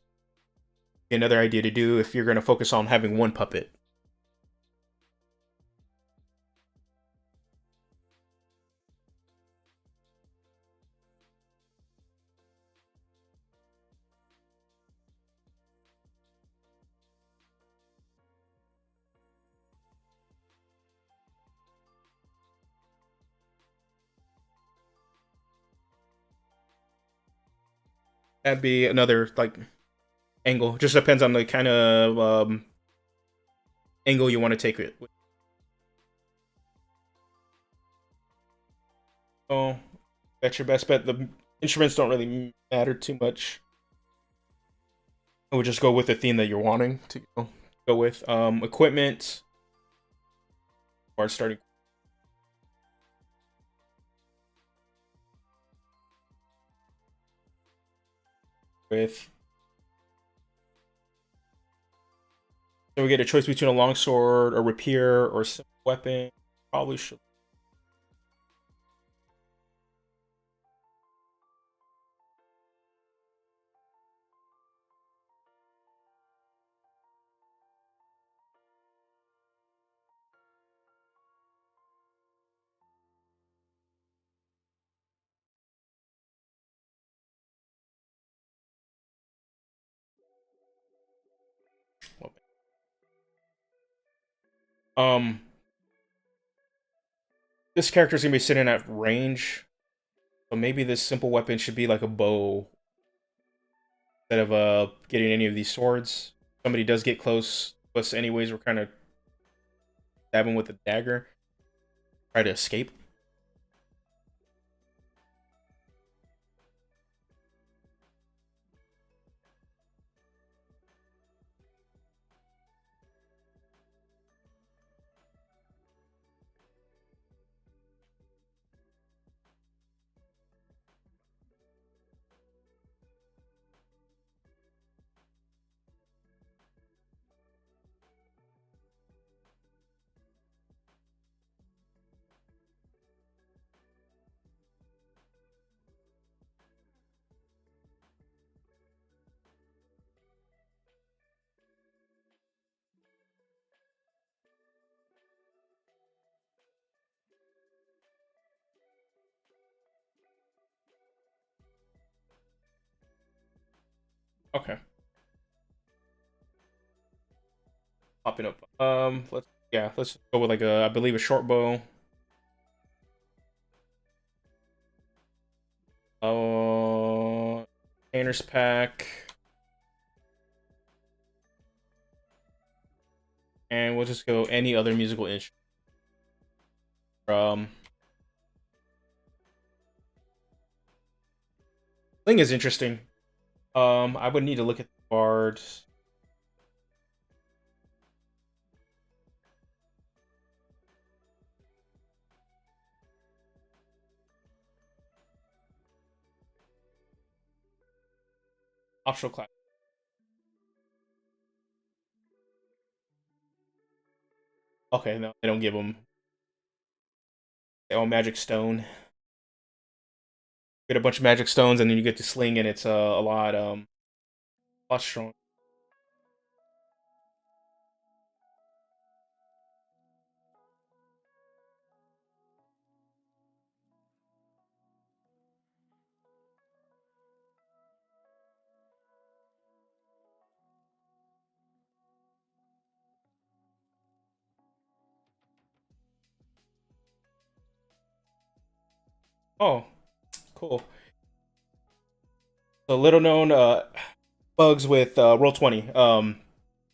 Another idea to do if you're going to focus on having one puppet. That'd be another like angle. Just depends on the kind of angle you want to take it. Oh, that's your best bet. The instruments don't really matter too much. I would just go with the theme that you're wanting to go with. Equipment or starting with. So we get a choice between a longsword, a rapier, or a simple weapon. Probably should. Um, This character's gonna be sitting at range, so maybe this simple weapon should be like a bow instead of getting any of these swords. Somebody does get close to us anyways, we're kind of stabbing with a dagger. Try to escape. Okay. Popping up. Let's go with like I believe a short bow. Painter's pack. And we'll just go any other musical instrument. Thing is interesting. I would need to look at the bard. Optional class. Okay, no, they don't give them. Oh, magic stone. Get a bunch of magic stones, and then you get to sling, and it's a lot strong. Oh, cool. So little known bugs with roll 20.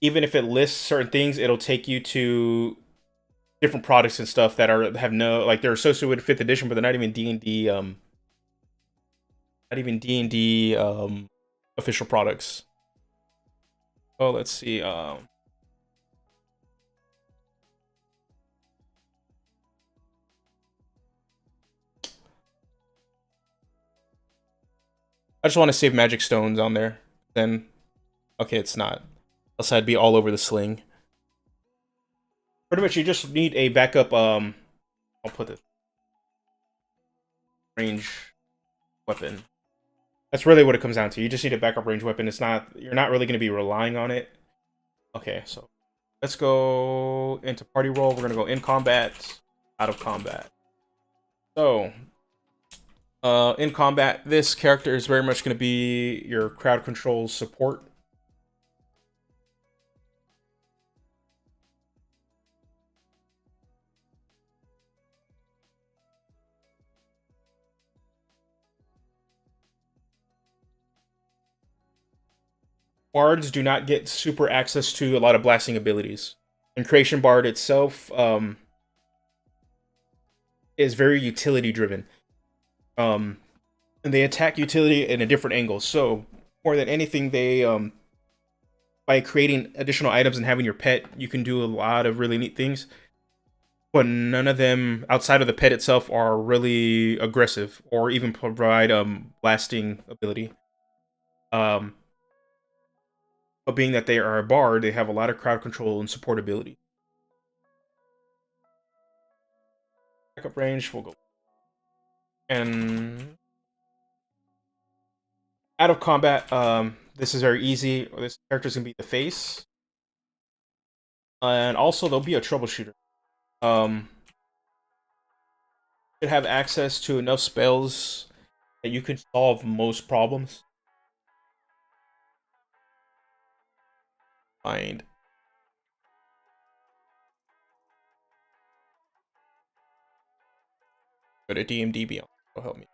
Even if it lists certain things, it'll take you to different products and stuff that are have no like they're associated with fifth edition, but they're not even D&D not even D&D official products. Oh, let's see. I just want to save magic stones on there. Then okay, it's not. Else I'd be all over the sling. Pretty much, you just need a backup. I'll put it range weapon. That's really what it comes down to. You just need a backup range weapon. It's not. You're not really going to be relying on it. Okay, so let's go into party roll. We're gonna go in combat, out of combat. So, in combat, this character is very much gonna be your crowd control support. Bards do not get super access to a lot of blasting abilities. And Creation Bard itself is very utility driven. And they attack utility in a different angle. So more than anything, they by creating additional items and having your pet, you can do a lot of really neat things. But none of them outside of the pet itself are really aggressive or even provide blasting ability. Um, but being that they are a bard, they have a lot of crowd control and support ability. Backup range, we'll go. And out of combat, this is very easy. This character's gonna be the face, and also there'll be a troubleshooter. Um, should have access to enough spells that you can solve most problems. Find. Go to DMD Beyond. Will help me.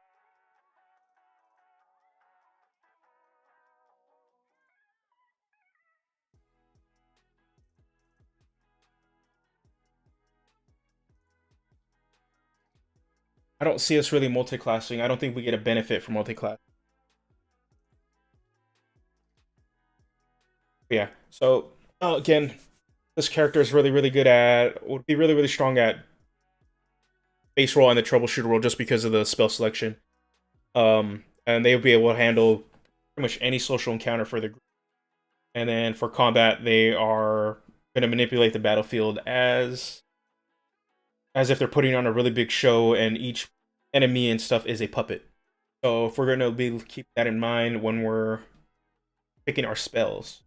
I don't see us really multi-classing. I don't think we get a benefit from multi-class. Yeah. So again, this character is really, really good at, would be really, really strong at base roll and the troubleshooter role just because of the spell selection. And they would be able to handle pretty much any social encounter for the group. And then for combat, they are going to manipulate the battlefield as if they're putting on a really big show, and each enemy and stuff is a puppet. So if we're going to be keep that in mind when we're picking our spells.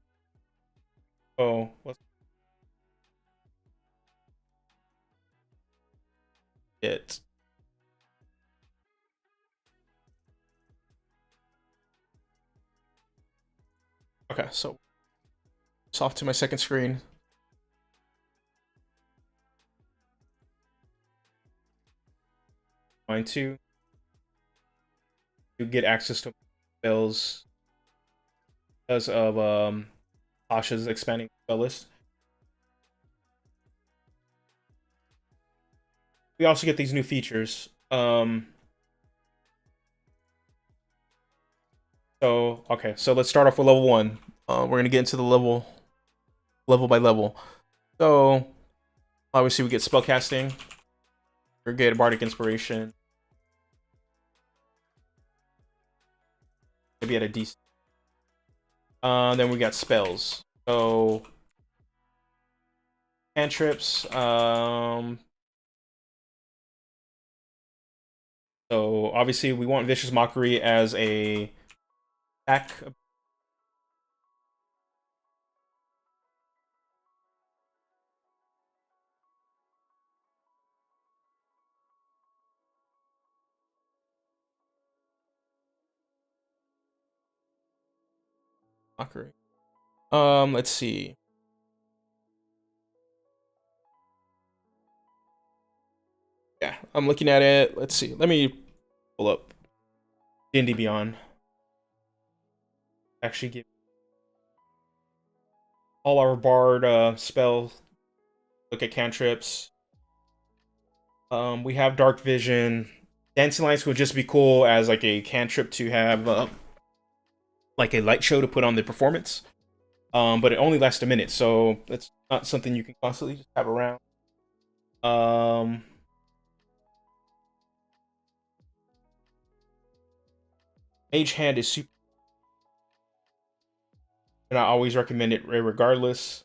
So let's get okay. So it's off to my second screen. Mine too. You get access to spells because of Tasha's expanding spell list. We also get these new features. So okay, so let's start off with level 1. We're gonna get into the level by level. So obviously we get spellcasting. We get bardic inspiration. Maybe at a decent. Then we got spells. So cantrips. So obviously we want Vicious Mockery as a attack. Mockery. Let's see. Yeah, I'm looking at it. Let's see. Let me pull up D&D Beyond. Actually give all our bard spell. Look at cantrips. We have dark vision. Dancing lights would just be cool as like a cantrip to have like a light show to put on the performance. But it only lasts a minute, so that's not something you can constantly just have around. Um, Mage Hand is super, and I always recommend it regardless.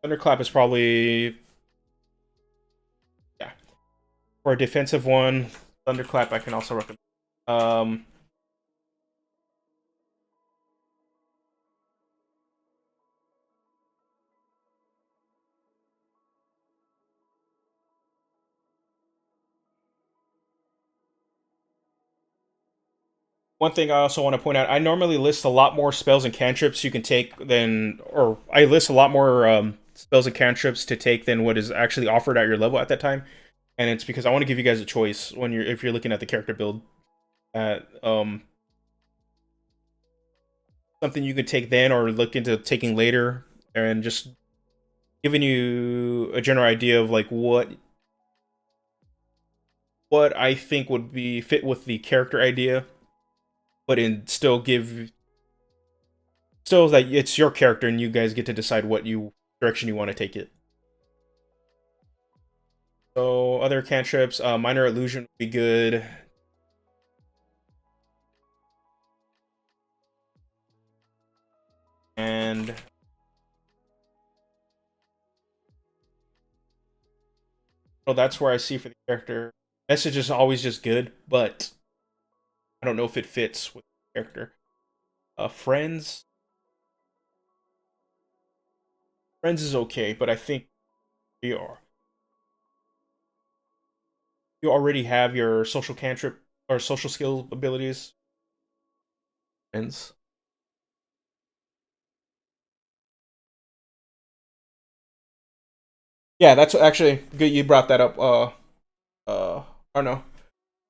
Thunderclap is probably, yeah, for a defensive one. Thunderclap I can also recommend. Um, One thing I also want to point out, I normally list a lot more spells and cantrips you can take than, or I list a lot more spells and cantrips to take than what is actually offered at your level at that time. And it's because I want to give you guys a choice when if you're looking at the character build, at something you could take then or look into taking later, and just giving you a general idea of like what I think would be fit with the character idea, but in still that it's your character and you guys get to decide what direction you want to take it. So other cantrips, minor illusion would be good. And well, that's where I see for the character. Message is always just good, but I don't know if it fits with the character. Friends. Friends is okay, but I think you are. You already have your social cantrip or social skill abilities. Ends. Yeah, that's actually good. You brought that up. Or no.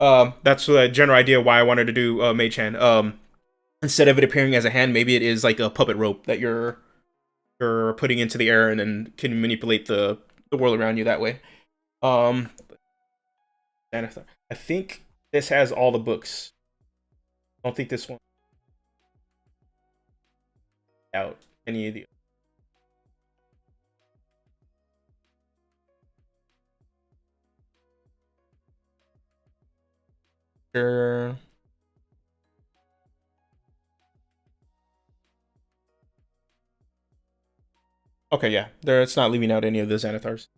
That's the general idea why I wanted to do Mage Hand. Instead of it appearing as a hand, maybe it is like a puppet rope that you're putting into the air and then can manipulate the world around you that way. Um, and I think this has all the books. I don't think this one out any of the. Sure. Okay, yeah, there. It's not leaving out any of the Xanathars.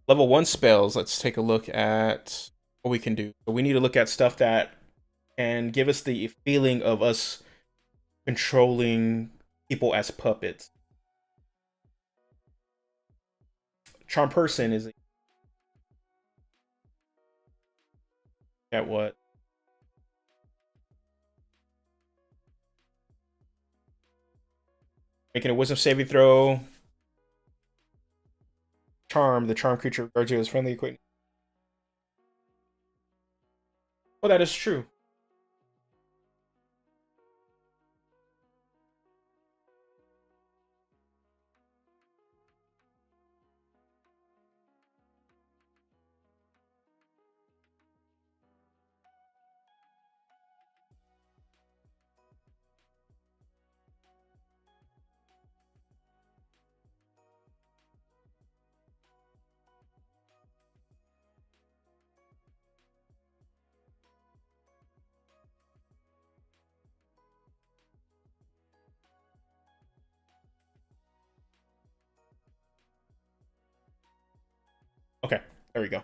Level 1 spells. Let's take a look at what we can do. So we need to look at stuff that can give us the feeling of us controlling people as puppets. Charm Person is at what? Making a Wisdom saving throw. Charm. The charm creature regards you as friendly acquaintance. Oh, that is true. Okay, there we go.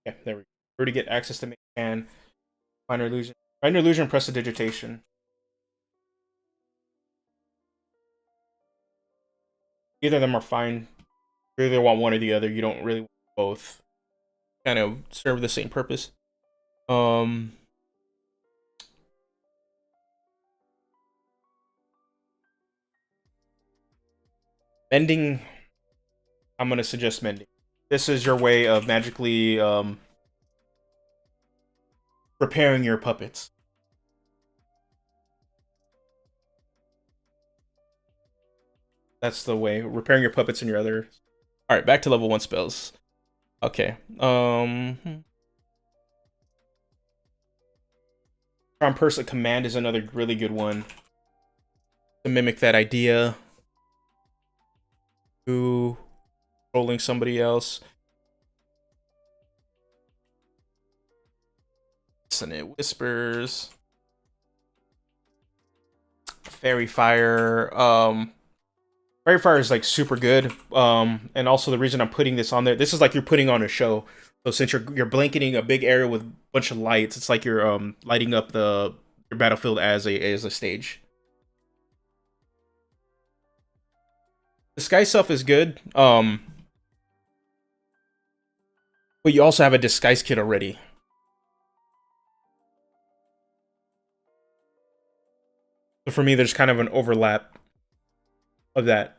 Yeah, there we go. Where to get access to and minor illusion. Minor illusion, prestidigitation. Either of them are fine. You either want one or the other. You don't really want both. Kind of serve the same purpose. Um, Mending. I'm gonna suggest mending. This is your way of magically repairing your puppets. That's the way repairing your puppets and your other. All right, back to level 1 spells. Okay. Charm Person Command is another really good one to mimic that idea. To controlling somebody else. Dissonant Whispers. Fairy Fire. Fairy Fire is like super good. And also the reason I'm putting this on there, this is like you're putting on a show. So since you're blanketing a big area with a bunch of lights, it's like you're lighting up your battlefield as a stage. The Sky Self is good. But you also have a disguise kit already. So for me, there's kind of an overlap of that.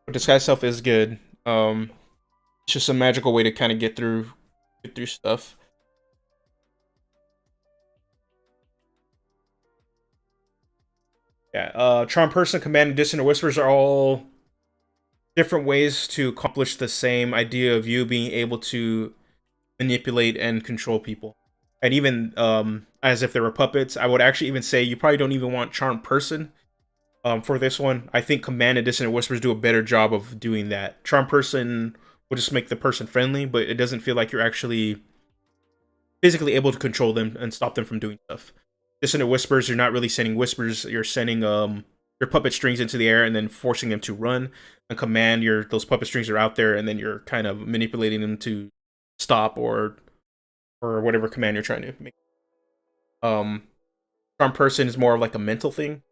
But disguise self is good. It's just a magical way to kind of get through stuff. Yeah. Charm Person, Command, and Dissonant Whispers are all different ways to accomplish the same idea of you being able to manipulate and control people. And even as if they were puppets, I would actually even say you probably don't even want Charm Person for this one. I think Command and Dissonant Whispers do a better job of doing that. Charm Person will just make the person friendly, but it doesn't feel like you're actually physically able to control them and stop them from doing stuff. Dissonant Whispers, you're not really sending whispers, you're your puppet strings into the air and then forcing them to run. On command, those puppet strings are out there, and then you're kind of manipulating them to stop or whatever command you're trying to make. Charm person is more of like a mental thing,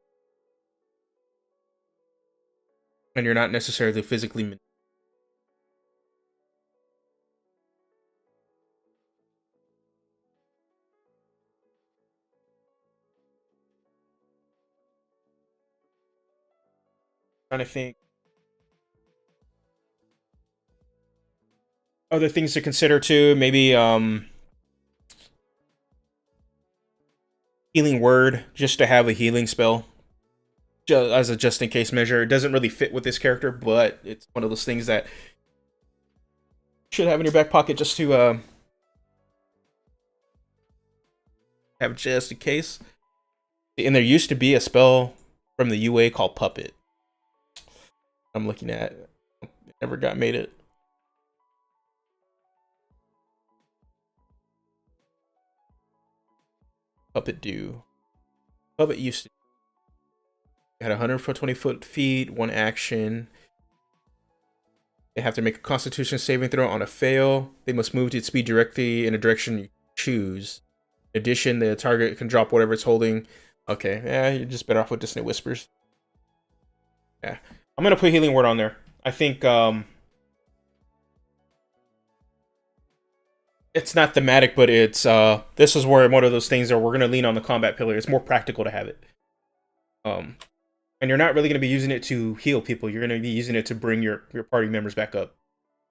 and you're not necessarily physically. Trying to think other things to consider too. Maybe healing word, just to have a healing spell as a just in case measure. It doesn't really fit with this character, but it's one of those things that you should have in your back pocket just to have just in case. And there used to be a spell from the UA called Puppet. I'm looking at. Never got made it. Puppet do. Puppet used to. Had 120 feet, one action. They have to make a Constitution saving throw. On a fail, they must move to speed directly in a direction you choose. In addition, the target can drop whatever it's holding. Okay, yeah, you're just better off with Dissonant Whispers. Yeah, I'm gonna put Healing Word on there. I think it's not thematic, but it's this is where one of those things that we're gonna lean on the combat pillar. It's more practical to have it. And you're not really gonna be using it to heal people. You're gonna be using it to bring your party members back up,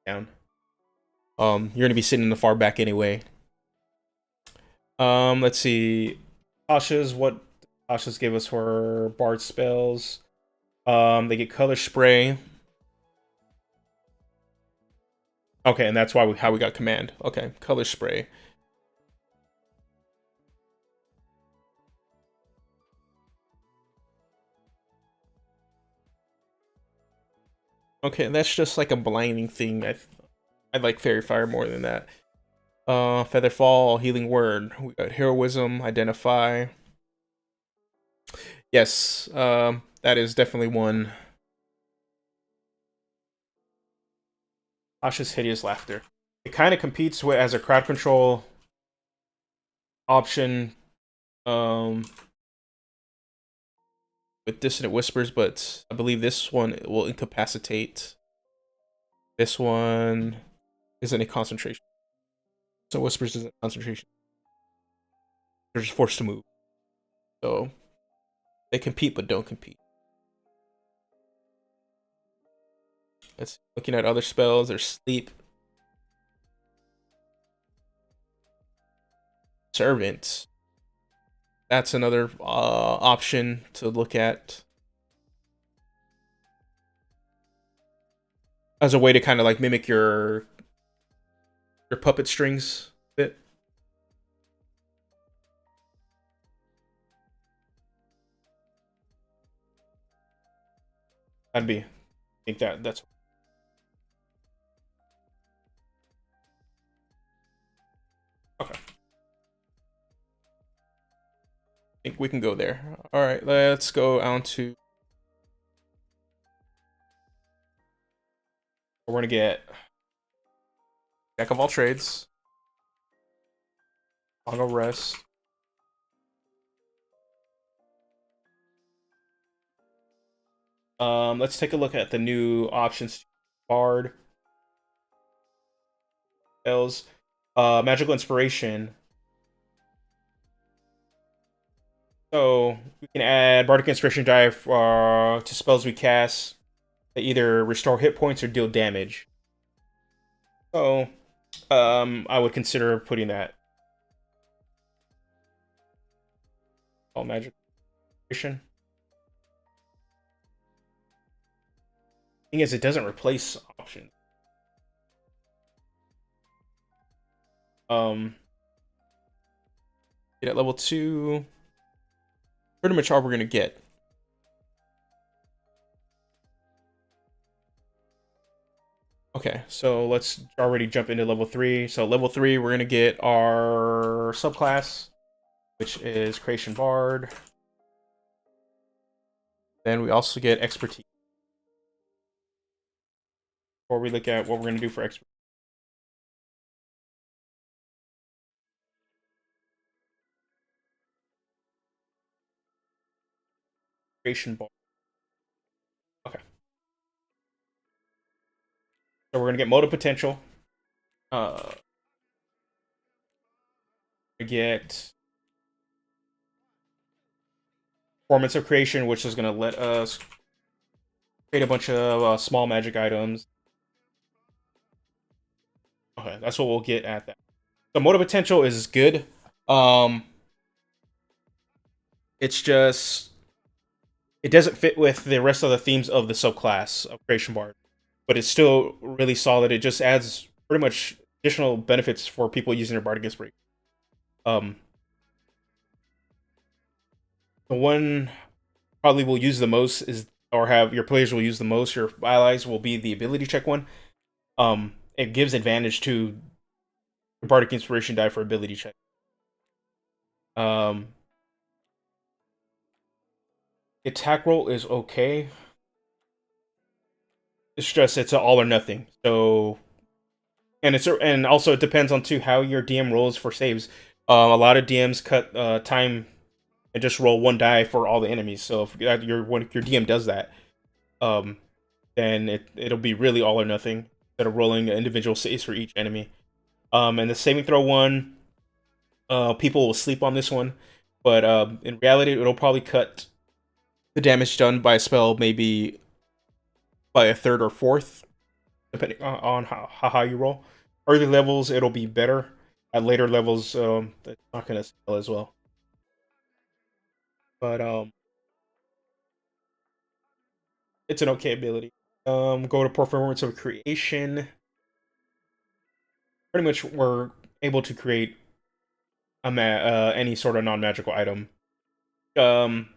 down. You're gonna be sitting in the far back anyway. Let's see. What Tasha's give us for Bard spells. They get Color Spray. Okay, and that's why how we got command. Okay, Color Spray. Okay, that's just like a blinding thing. I like Fairy Fire more than that. Feather Fall, Healing Word. We got Heroism, Identify. Yes, that is definitely one. Tasha's Hideous Laughter. It kind of competes with as a crowd control option with Dissonant Whispers, but I believe this one will incapacitate. This one isn't a concentration. So Whispers isn't concentration. They're just forced to move. So they compete but don't compete. Let's looking at other spells. There's Sleep. Servant. That's another option to look at as a way to kind of like mimic your puppet strings a bit. I think that's okay. I think we can go there. All right, let's go on to. We're gonna get Jack of all trades. Auto rest. Let's take a look at the new options. Bard spells. Magical Inspiration. So we can add Bardic Inspiration die to spells we cast that either restore hit points or deal damage. So I would consider putting that. All Magical Inspiration. Thing is, it doesn't replace options. Get at level 2. Pretty much all we're gonna get. Okay, so let's already jump into level 3. So level 3, we're gonna get our subclass, which is Creation Bard. Then we also get expertise. Before we look at what we're going to do for expertise. Creation bar. Okay. So we're going to get mode of potential. We get performance of creation, which is going to let us create a bunch of small magic items. Okay, that's what we'll get at that. The mode of potential is good. Um, it's just it doesn't fit with the rest of the themes of the subclass of creation bard, but it's still really solid. It just adds pretty much additional benefits for people using their bardic inspiration. Um, the one probably will use the most is, or have your players will use the most, your allies will be the ability check one. It gives advantage to your bardic inspiration die for ability check. Um, attack roll is okay. It's just it's an all or nothing. So and also it depends on too how your DM rolls for saves. A lot of DMs cut time and just roll one die for all the enemies. So if when your DM does that, um, then it'll be really all or nothing instead of rolling individual saves for each enemy. And the saving throw one, people will sleep on this one, but in reality, it'll probably cut the damage done by a spell maybe by a third or fourth, depending on how high you roll. Early levels, it'll be better. At later levels, that's not going to scale as well. But it's an okay ability. Go to performance of creation. Pretty much, we're able to create any sort of non-magical item. Um,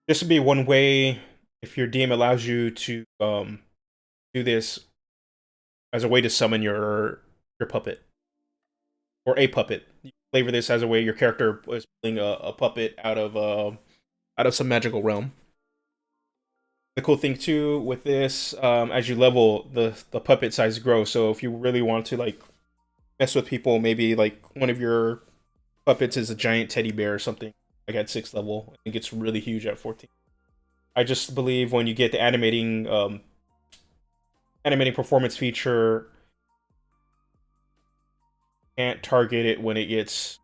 this would be one way if your DM allows you to do this as a way to summon your puppet or a puppet. You flavor this as a way your character is pulling a puppet out of some magical realm. The cool thing too with this, as you level, the puppet size grows. So if you really want to like mess with people, maybe like one of your puppets is a giant teddy bear or something, like at 6th level, it gets really huge at 14. I just believe when you get the animating performance feature, can't target it when it gets.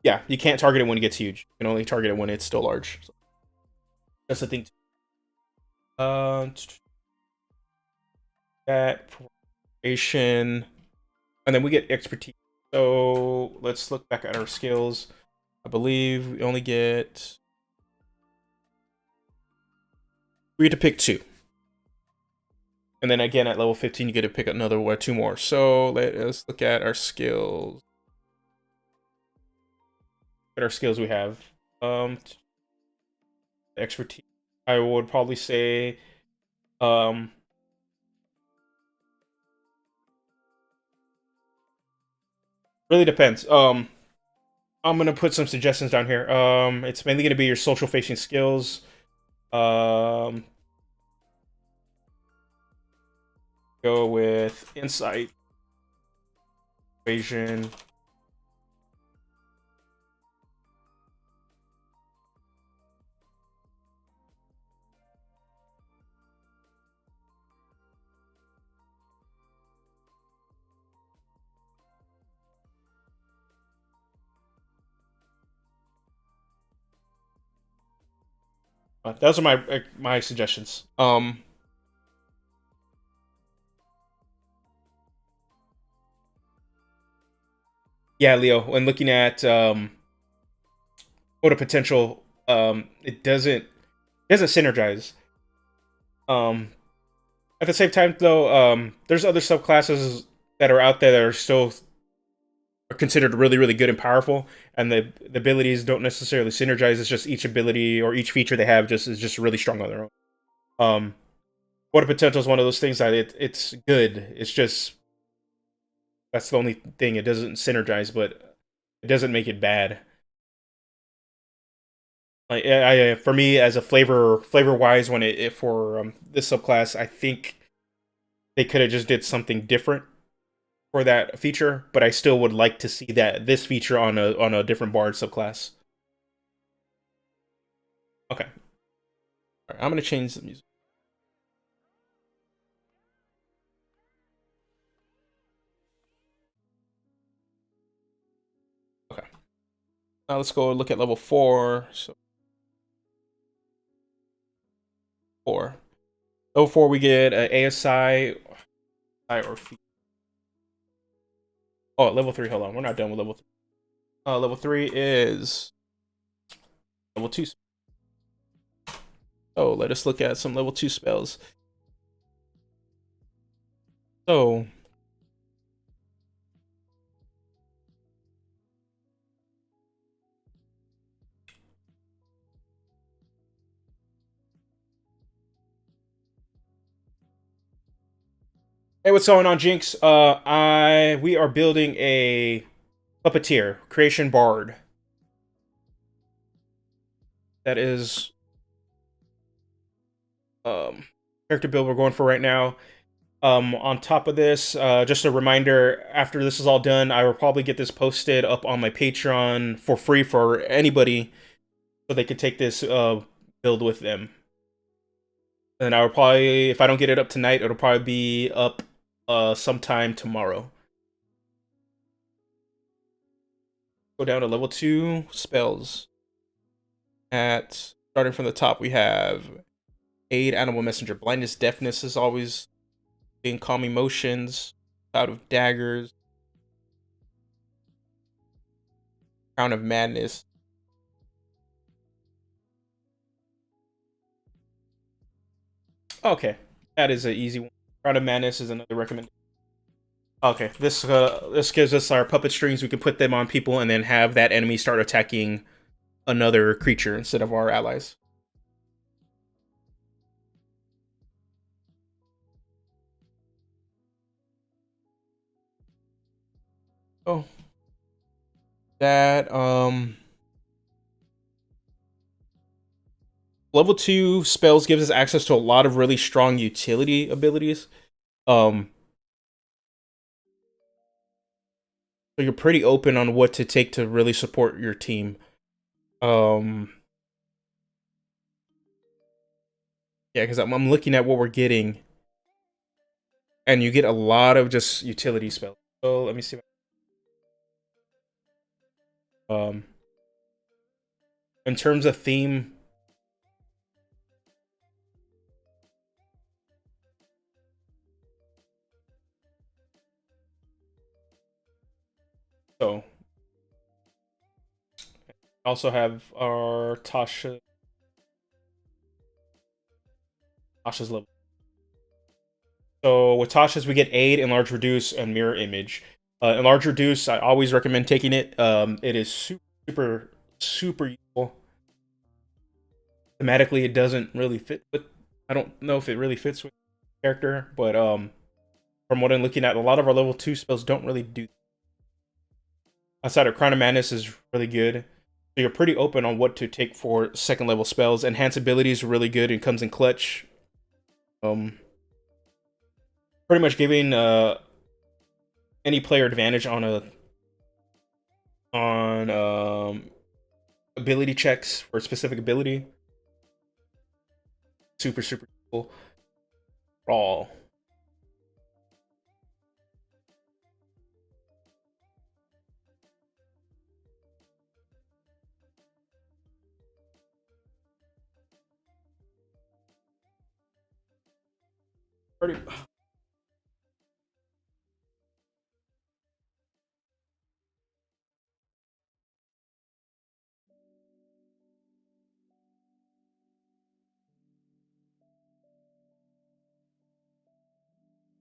Yeah, you can't target it when it gets huge. You can only target it when it's still large. So that's the thing. That formation, and then we get expertise. So let's look back at our skills. I believe we only get. We get to pick 2. And then again at level 15, you get to pick another or 2 more. So let's look at our skills. What our skills we have. Expertise. I would probably say really depends. I'm gonna put some suggestions down here. It's mainly gonna be your social facing skills. Um, go with insight, evasion. Those are my suggestions. Yeah, Leo. When looking at quota potential, it doesn't synergize. Um, at the same time, though, there's other subclasses that are out there that are still are considered really, really good and powerful, and the abilities don't necessarily synergize. It's just each ability or each feature they have just is just really strong on their own. Um, quota potential is one of those things that it's good. It's just that's the only thing it doesn't synergize, but It doesn't make it bad. Like for me, as a flavor wise, when for this subclass, I think they could have just did something different for that feature, but I still would like to see that this feature on a different bard subclass. Okay, all right, I'm gonna change the music. Okay, now let's go look at level 4. So 4. Level 4, we get a ASI or oh, level 3. Hold on, we're not done with level 3. Level 3 is level 2. Oh, let us look at some level 2 spells. So hey, what's going on, Jinx? We are building a puppeteer creation bard. That is character build we're going for right now. On top of this, just a reminder, after this is all done, I will probably get this posted up on my Patreon for free for anybody, so they could take this build with them. And I will probably, if I don't get it up tonight, it'll probably be up sometime tomorrow. Go down to level 2 spells. At starting from the top, we have Aid, Animal Messenger. Blindness, Deafness is always being Calm Emotions. Cloud of Daggers. Crown of Madness. Okay, that is an easy one. Crown of Madness is another recommendation. Okay, this gives us our puppet strings. We can put them on people and then have that enemy start attacking another creature instead of our allies. Oh, that level 2 spells gives us access to a lot of really strong utility abilities. So you're pretty open on what to take to really support your team. Um, yeah, because I'm looking at what we're getting, and you get a lot of just utility spells. So let me see. Um, in terms of theme, so also have our Tasha's level. So with Tasha's, we get Aid, Enlarge, Reduce, and Mirror Image. Enlarge, Reduce, I always recommend taking it. It is super useful. Thematically, it doesn't really fit with. I don't know if it really fits with the character, but from what I'm looking at, a lot of our level 2 spells don't really do. Outside of Crown of Madness is really good. So you're pretty open on what to take for second level spells. Enhance ability is really good and comes in clutch. Pretty much giving any player advantage on ability checks for a specific ability. Super cool. Raw. Pretty.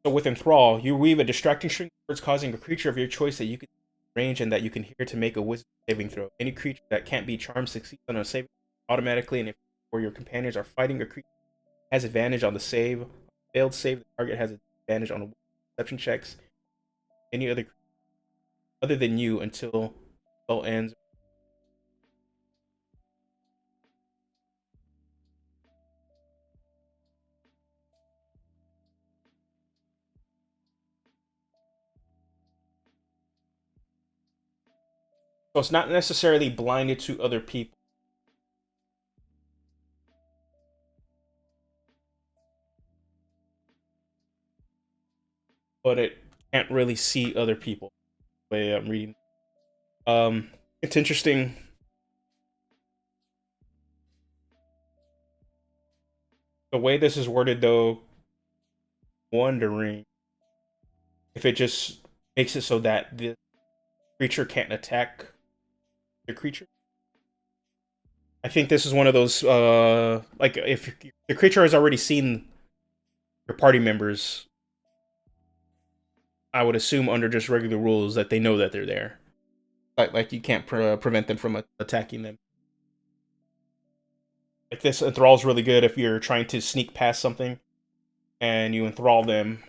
So with Enthrall, you weave a distracting string of words causing a creature of your choice that you can range and that you can hear to make a wisdom saving throw. Any creature that can't be charmed succeeds on a saving automatically, and if or your companions are fighting a creature has advantage on the save. Failed save, the target has advantage on perception checks. Any other than you until spell ends. So it's not necessarily blinded to other people, but it can't really see other people. The way I'm reading. It's interesting. The way this is worded, though, wondering if it just makes it so that the creature can't attack the creature. I think this is one of those, like if the creature has already seen your party members, I would assume under just regular rules that they know that they're there. Like you can't prevent them from attacking them. Like this enthrall is really good if you're trying to sneak past something and you enthrall them,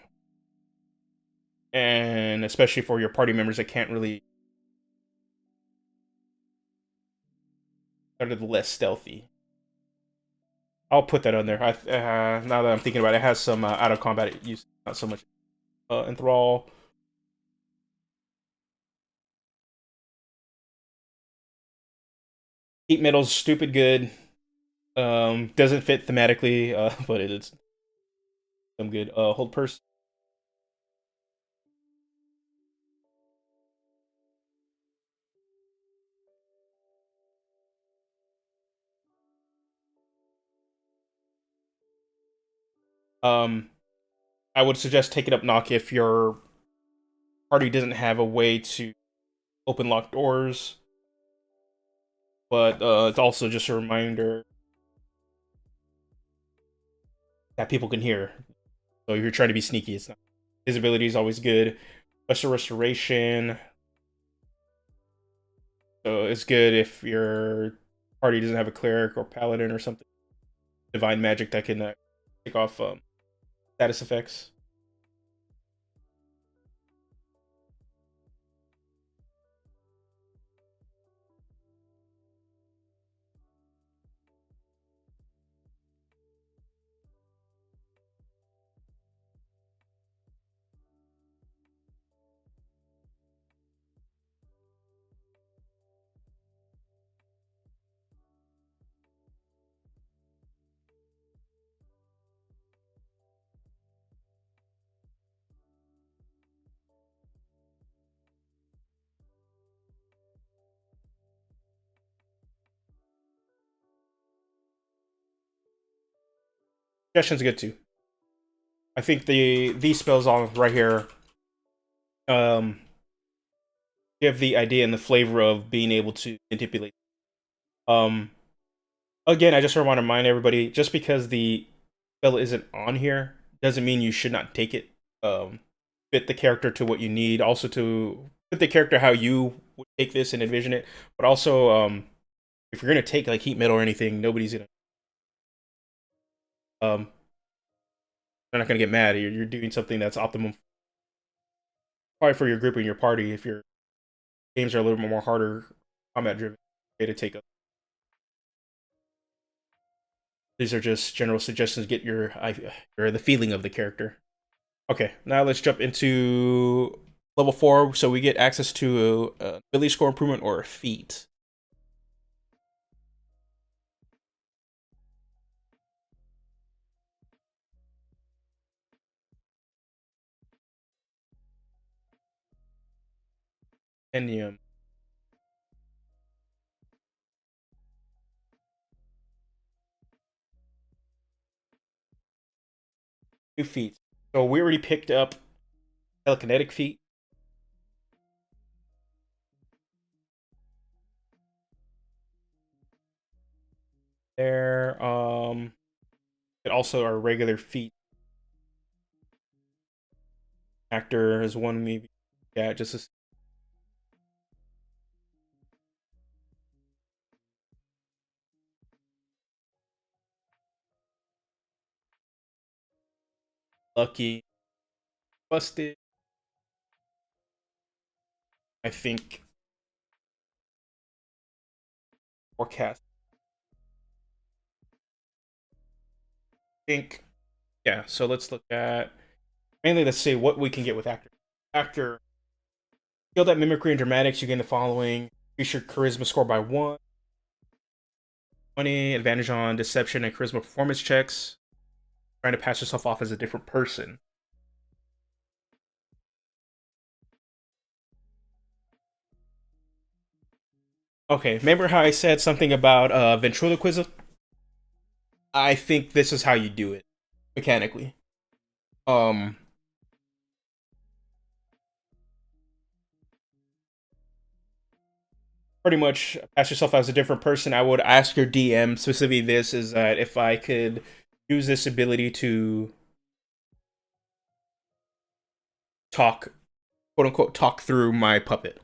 and especially for your party members that can't really, that are less stealthy. I'll put that on there. Now that I'm thinking about it, it has some out of combat use, not so much enthrall. Heat metal's stupid good. Doesn't fit thematically, but it's some good. Hold purse. Um, I would suggest taking up knock if your party doesn't have a way to open locked doors. But it's also just a reminder that people can hear. So if you're trying to be sneaky, it's not. Visibility is always good. Special restoration. So it's good if your party doesn't have a cleric or paladin or something. Divine magic that can take off status effects. Suggestion's good too. I think these spells on right here um give the idea and the flavor of being able to manipulate. Um Again, I just want to remind everybody, just because the spell isn't on here doesn't mean you should not take it. Fit the character to what you need, also to fit the character how you would take this and envision it. But also, if you're gonna take like heat metal or anything, nobody's gonna um they're not gonna get mad. You're doing something that's optimum probably for your group and your party. If your games are a little bit more harder combat driven, way to take up. These are just general suggestions. Get your or the feeling of the character. Okay, now let's jump into level 4. So we get access to ability score improvement or a feat. Endium. 2 feet. So we already picked up telekinetic feat. There. It also our regular feat. Actor is one maybe. Yeah, just as lucky. Busted. I think forecast. I think, yeah. So let's look at mainly. Let's see what we can get with actor. Actor skilled at mimicry and dramatics. You gain the following: increase your charisma score by 1, 20, advantage on deception and charisma performance checks. Trying to pass yourself off as a different person. Okay, remember how I said something about ventriloquism? I think this is how you do it mechanically. Um, Pretty much pass yourself as a different person. I would ask your DM specifically. This is that if I could use this ability to talk, quote unquote, talk through my puppet.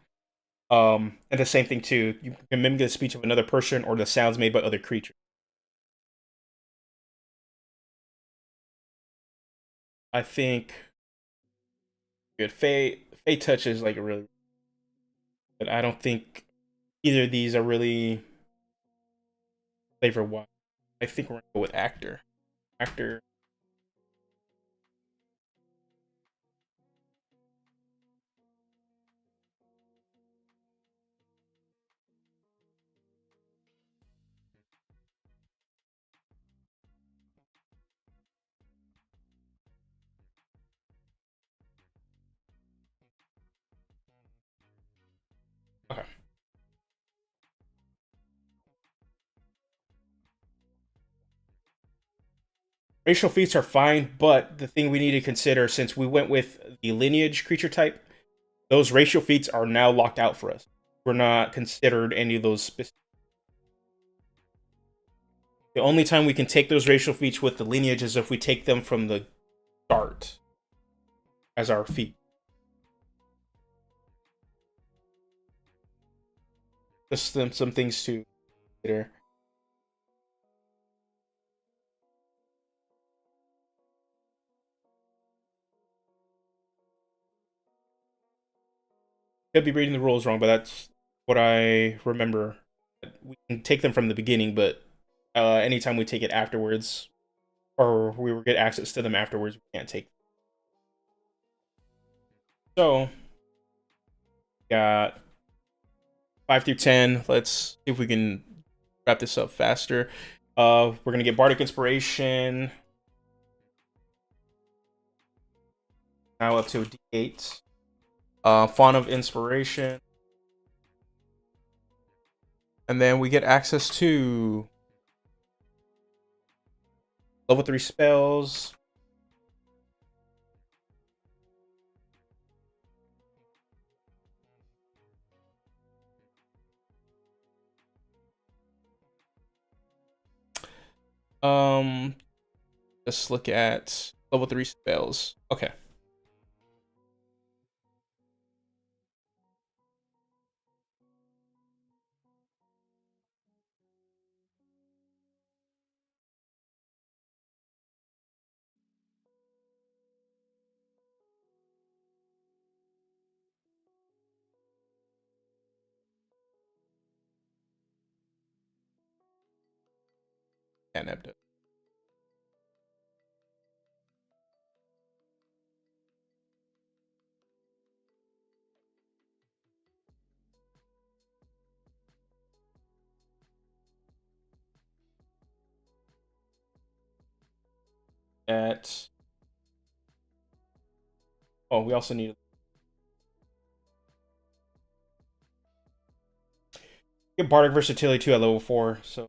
And the same thing too. You can mimic the speech of another person or the sounds made by other creatures. I think good. Fey touch is like a really, but I don't think either of these are really flavor wise. I think we're gonna go with actor. Actor. Okay. Racial feats are fine, but the thing we need to consider since we went with the lineage creature type, those racial feats are now locked out for us. We're not considered any of those specific. The only time we can take those racial feats with the lineage is if we take them from the start as our feat. Just some things to consider. Could be reading the rules wrong, but that's what I remember. We can take them from the beginning, but anytime we take it afterwards, or we will get access to them afterwards, we can't take them. So, got 5 through 10. Let's see if we can wrap this up faster. We're gonna get Bardic Inspiration. Now up to a D8. Font of Inspiration. And then we get access to level 3 spells. Um, let's look at level 3 spells. Okay. And at oh, we also need get Bardic Versatility 2 at level 4. So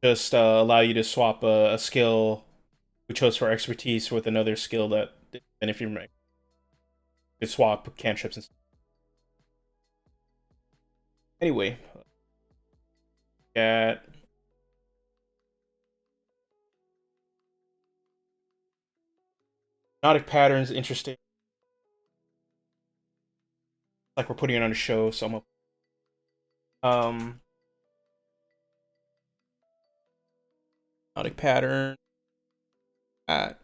just allow you to swap a skill we chose for expertise with another skill that, and if you could swap cantrips and stuff. Anyway, at hypnotic patterns, interesting. Like we're putting it on a show, so um hypnotic pattern at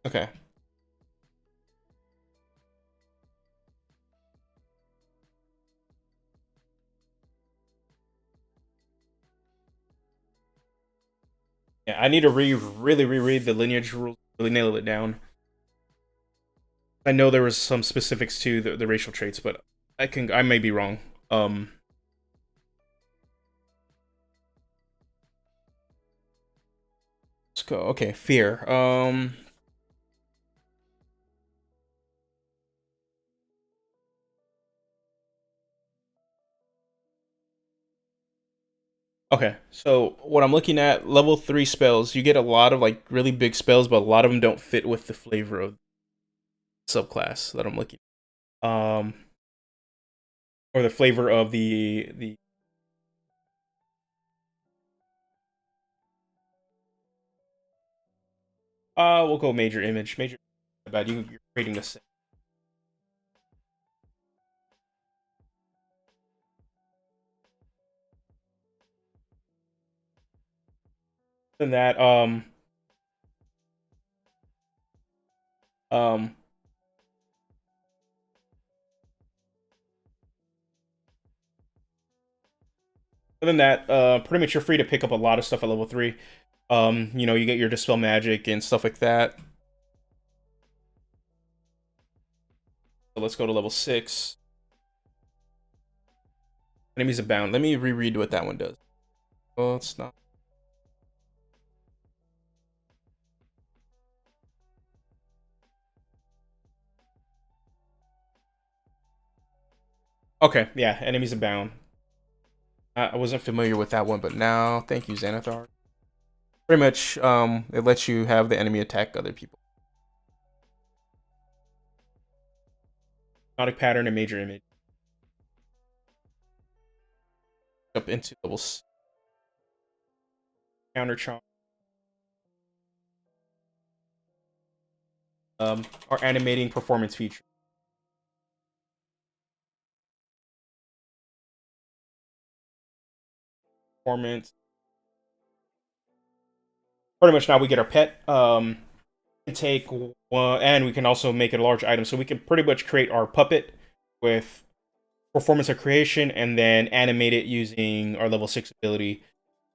Okay. Yeah, I need to really reread the lineage rules, really nail it down. I know there was some specifics to the racial traits, but I may be wrong. Um, let's go. Okay, fear. Okay, so what I'm looking at, level 3 spells, you get a lot of like really big spells, but a lot of them don't fit with the flavor of subclass that I'm looking or the flavor of the we'll go major image. Major bad you're creating this. Than that, um other than that, pretty much you're free to pick up a lot of stuff at level 3. You know, you get your dispel magic and stuff like that. So let's go to level 6. Enemies abound. Let me reread what that one does. Oh, it's not. Okay, yeah, enemies abound. I wasn't familiar with that one, but now, thank you, Xanathar. Pretty much, it lets you have the enemy attack other people. Hypnotic pattern and major image. Up into level counter charm. Our animating performance feature. Performance. Pretty much now we get our pet. Take one, and we can also make it a large item. So we can pretty much create our puppet with performance of creation and then animate it using our level 6 ability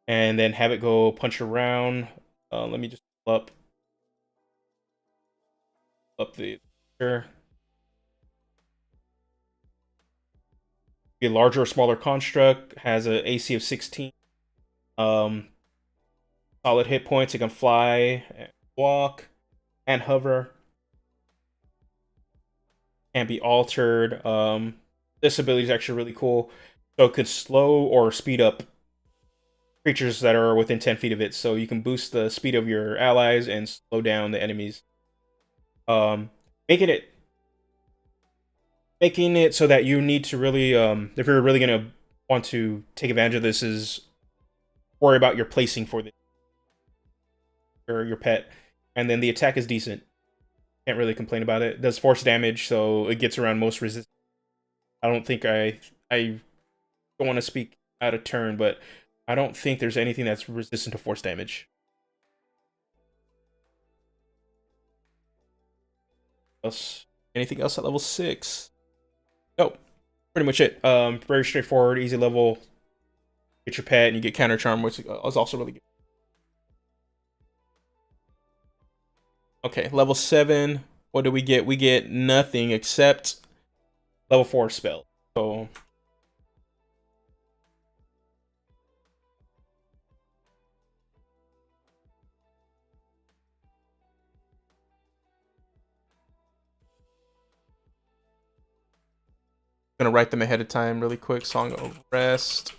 and then have it go punch around. Let me just pull up the sure. Be a larger or smaller construct, has a AC of 16. Um, Solid hit points, it can fly, walk, and hover. Can be altered. This ability is actually really cool. So it could slow or speed up creatures that are within 10 feet of it. So you can boost the speed of your allies and slow down the enemies. Um, making it so that you need to really, if you're really gonna want to take advantage of this, is worry about your placing for your pet, and then the attack is decent. Can't really complain about it. It does force damage, so it gets around most resist. I don't think I don't want to speak out of turn, but I don't think there's anything that's resistant to force damage. Else, anything else at level 6? Oh, pretty much it. Very straightforward, easy level. Get your pet, and you get counter charm, which is also really good. Okay, level 7. What do we get? We get nothing except level 4 spell. So I'm gonna write them ahead of time really quick. Song of Rest.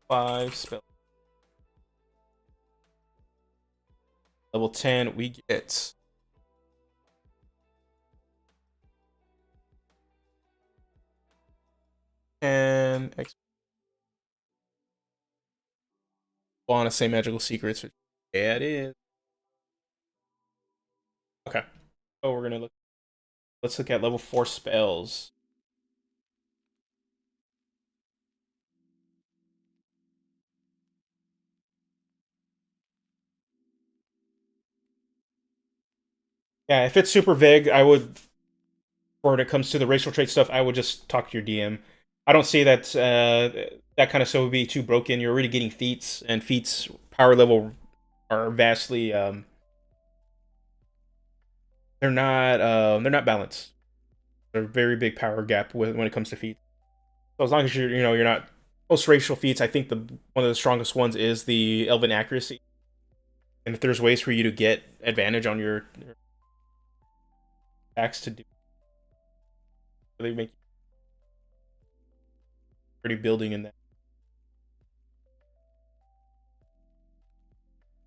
5 spell. Level 10, we get and want to say magical secrets. Yeah, it is. Okay. So we're gonna look. Let's look at level 4 spells. Yeah, if it's super vague, I would, or when it comes to the racial trait stuff, I would just talk to your DM. I don't see that that kind of stuff would be too broken. You're already getting feats, and feats power level are vastly they're not balanced. They're a very big power gap when it comes to feats. So as long as you're not most racial feats, I think the one of the strongest ones is the Elven accuracy. And if there's ways for you to get advantage on your attacks to do, they make you pretty building in that.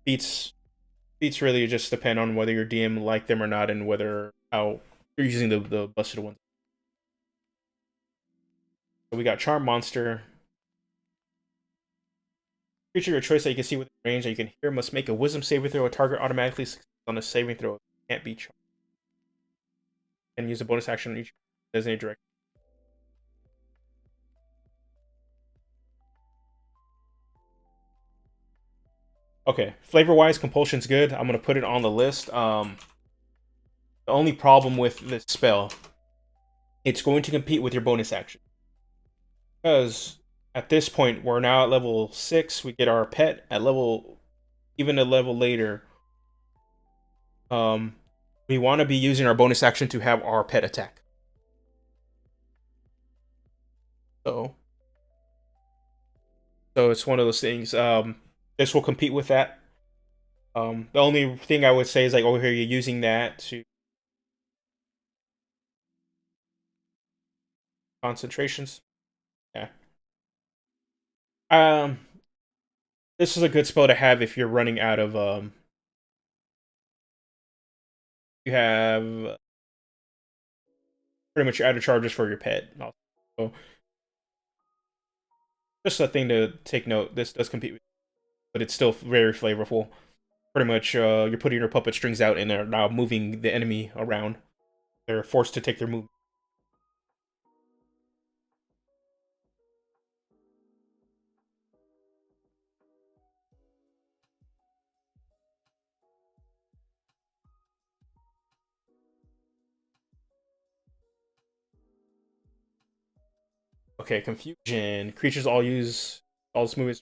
Feats feats really just depend on whether your DM like them or not, and whether how you're using the busted ones. So we got Charm Monster. Creature your choice that you can see within range that you can hear must make a Wisdom saving throw. A target automatically succeeds on a saving throw. It can't be charmed. And use a bonus action on each designated direction. Okay, flavor-wise, Compulsion's good. I'm gonna put it on the list. The only problem with this spell, it's going to compete with your bonus action. Because at this point, we're now at level 6. We get our pet at level, even a level later. Um, we want to be using our bonus action to have our pet attack. So, so it's one of those things. This will compete with that. The only thing I would say is like over here, you're using that to concentrations. Yeah. Um, this is a good spell to have if you're running out of you have pretty much out of charges for your pet. So just a thing to take note. This does compete with, but it's still very flavorful. Pretty much, you're putting your puppet strings out and they're now moving the enemy around. They're forced to take their move. Okay, confusion. Creatures all use all this movement.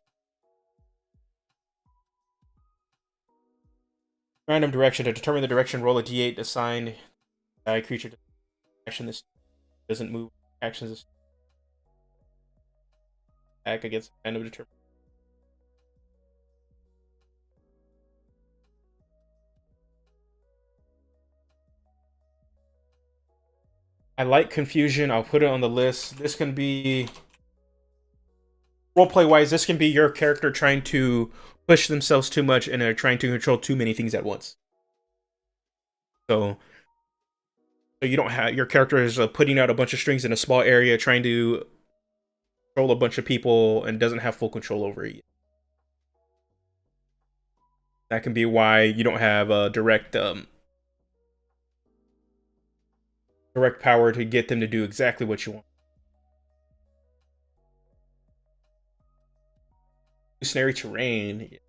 Random direction. To determine the direction, roll a d8. Assign a creature to action. This doesn't move. Actions this attack against random determination. I like confusion. I'll put it on the list. This can be roleplay wise. This can be your character trying to push themselves too much and are trying to control too many things at once. So, so you don't have your character is putting out a bunch of strings in a small area, trying to control a bunch of people, and doesn't have full control over it. That can be why you don't have a direct power to get them to do exactly what you want. Snary terrain.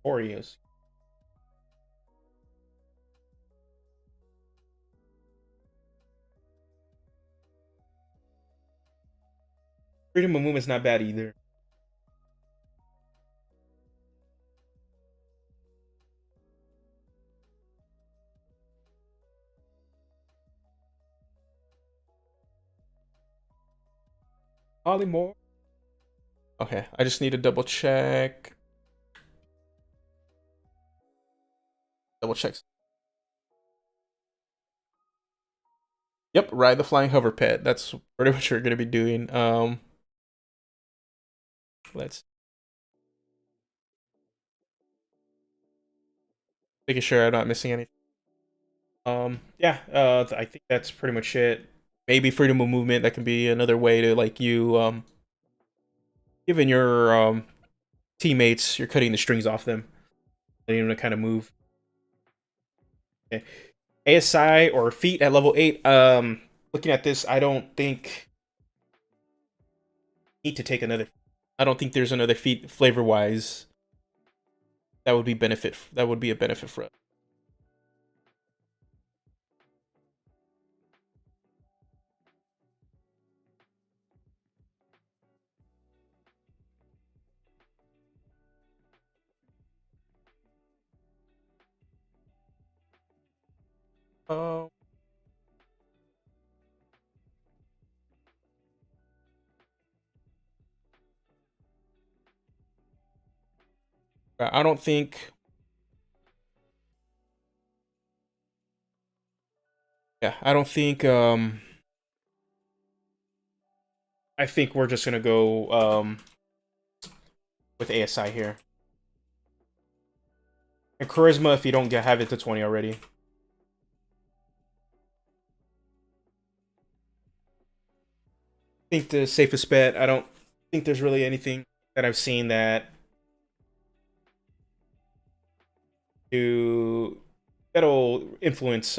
Oreos. Freedom of movement is not bad either. Polymorph. Okay, I just need to double check. Double check. Yep, ride the flying hover pet. That's pretty much what you're gonna be doing. Let's making sure I'm not missing anything. Yeah, I think that's pretty much it. Maybe freedom of movement. That can be another way to like you giving your teammates, you're cutting the strings off them, letting them to kind of move. Okay. ASI or feat at level 8. Looking at this, I don't think I need to take another. I don't think there's another feat flavor wise that would be benefit. That would be a benefit for us. Um, I don't think. Yeah, I don't think. I think we're just gonna go with ASI here. And charisma if you don't have it to 20 already. I think the safest bet. I don't think there's really anything that I've seen that do that'll influence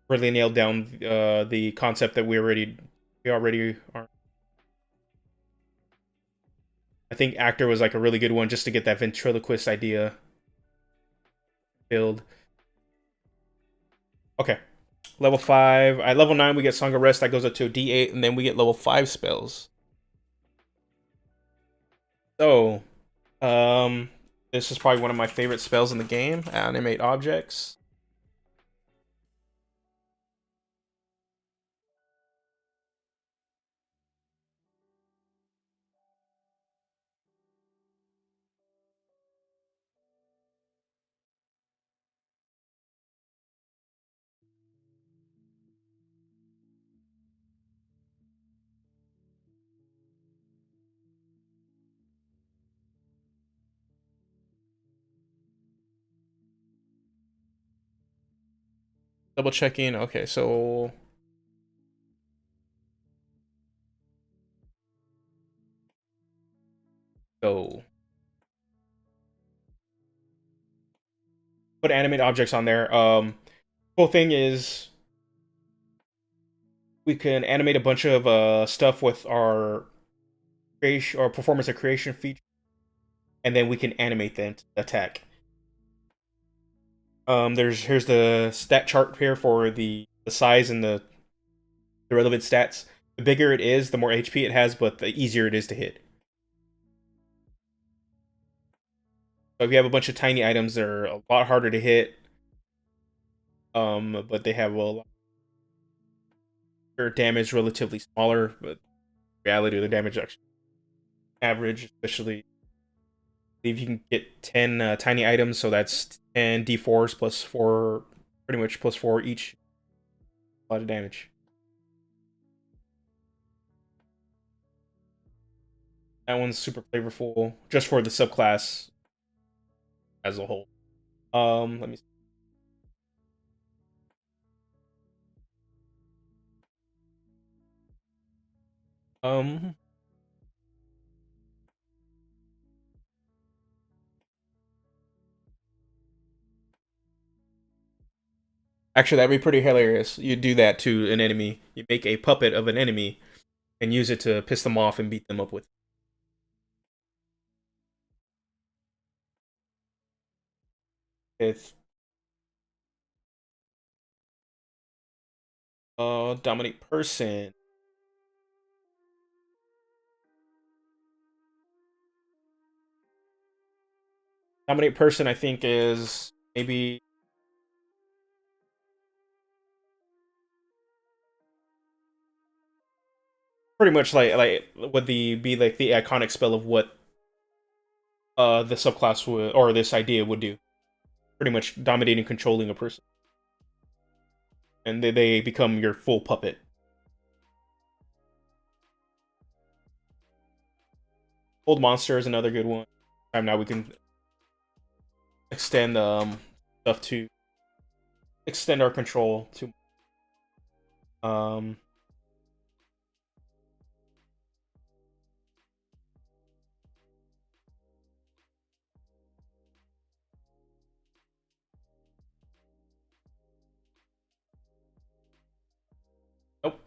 really nail down the concept that we already are. I think actor was like a really good one just to get that ventriloquist idea build. Okay. Level 5. At level 9, we get Song of Rest. That goes up to a D8, and then we get level 5 spells. So, um, this is probably one of my favorite spells in the game. Animate objects. Double checking. Okay, so go. Put animate objects on there. Cool thing is we can animate a bunch of stuff with our creation or performance of creation feature, and then we can animate them to attack. Here's the stat chart here for the size and the relevant stats. The bigger it is, the more HP it has, but the easier it is to hit. So if you have a bunch of tiny items, they're a lot harder to hit. But they have their damage relatively smaller, but in reality their damage actually average, especially if you can get 10 tiny items, so that's 10 d4s plus 4, pretty much plus 4 each. A lot of damage. That one's super flavorful, just for the subclass as a whole. Let me see. Um, Actually, that'd be pretty hilarious. You do that to an enemy. You make a puppet of an enemy and use it to piss them off and beat them up with. It's dominate person. Dominate person, I think, is maybe pretty much like would the be like the iconic spell of what the subclass would or this idea would do. Pretty much dominating, controlling a person, and they become your full puppet. Old monster is another good one. Now we can extend stuff to extend our control to um nope.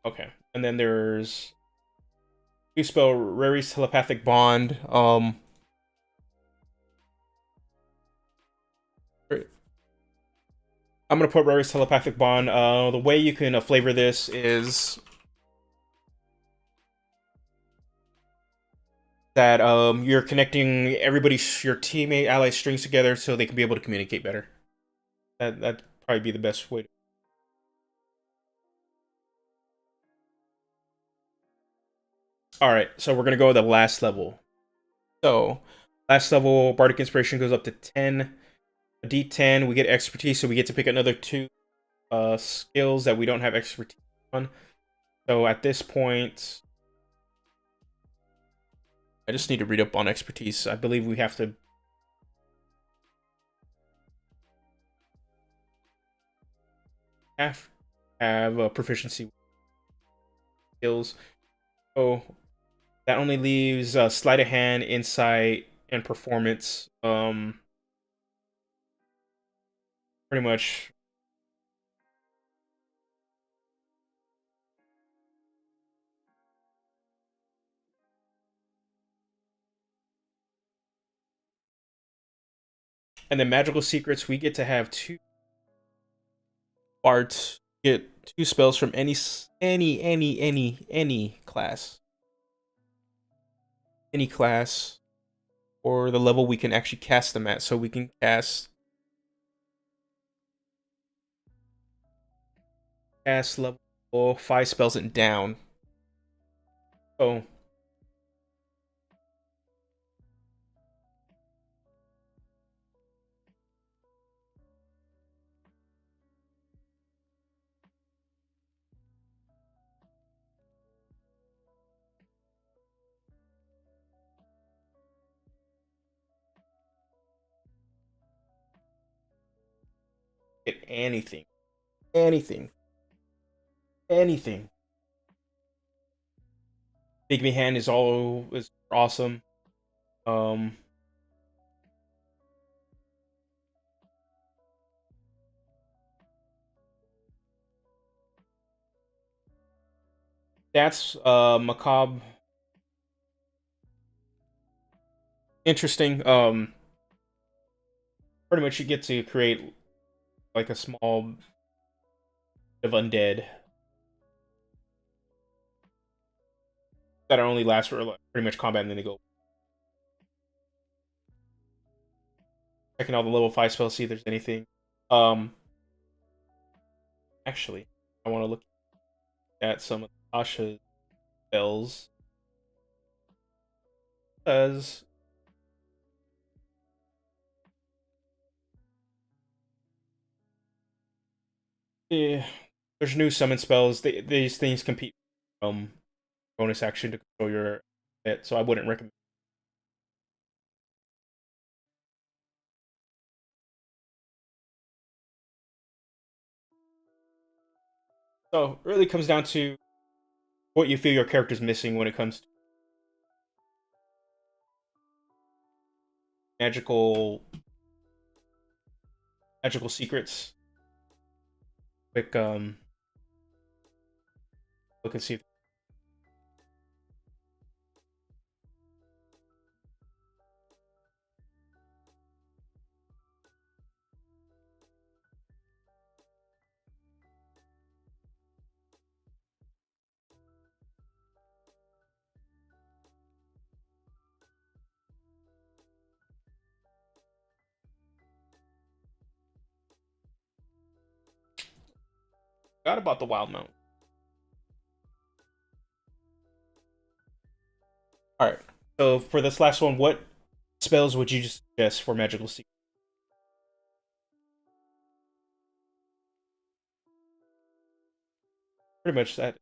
Okay, and then there's you spell Rary's telepathic bond. I'm gonna put Rary's telepathic bond. The way you can flavor this is that you're connecting everybody's your teammate ally strings together so they can be able to communicate better. That'd probably be the best way. All right, so we're gonna go to the last level. So last level, bardic inspiration goes up to 10. A D10, we get expertise, so we get to pick another two skills that we don't have expertise on. So at this point, I just need to read up on expertise. I believe we have a proficiency skills. So that only leaves sleight of hand, insight, and performance. Pretty much. And then magical secrets, we get to have two arts, get two spells from any class, any class, or the level we can actually cast them at. So we can cast level 5 spells and down. So get anything, anything, anything. Big Me Hand is awesome. Um, that's macabre, interesting. Pretty much you get to create like a small bit of undead that only last for like, pretty much combat, and then they go checking all the level 5 spells, see if there's anything. Um, actually, I want to look at some of Tasha's spells because yeah, there's new summon spells. These things compete bonus action to control your pet, so I wouldn't recommend. So it really comes down to what you feel your character's missing when it comes to magical magical secrets. Quick look and see. Forgot about the wild mount. All right. So for this last one, what spells would you suggest for magical secrets? Pretty much that.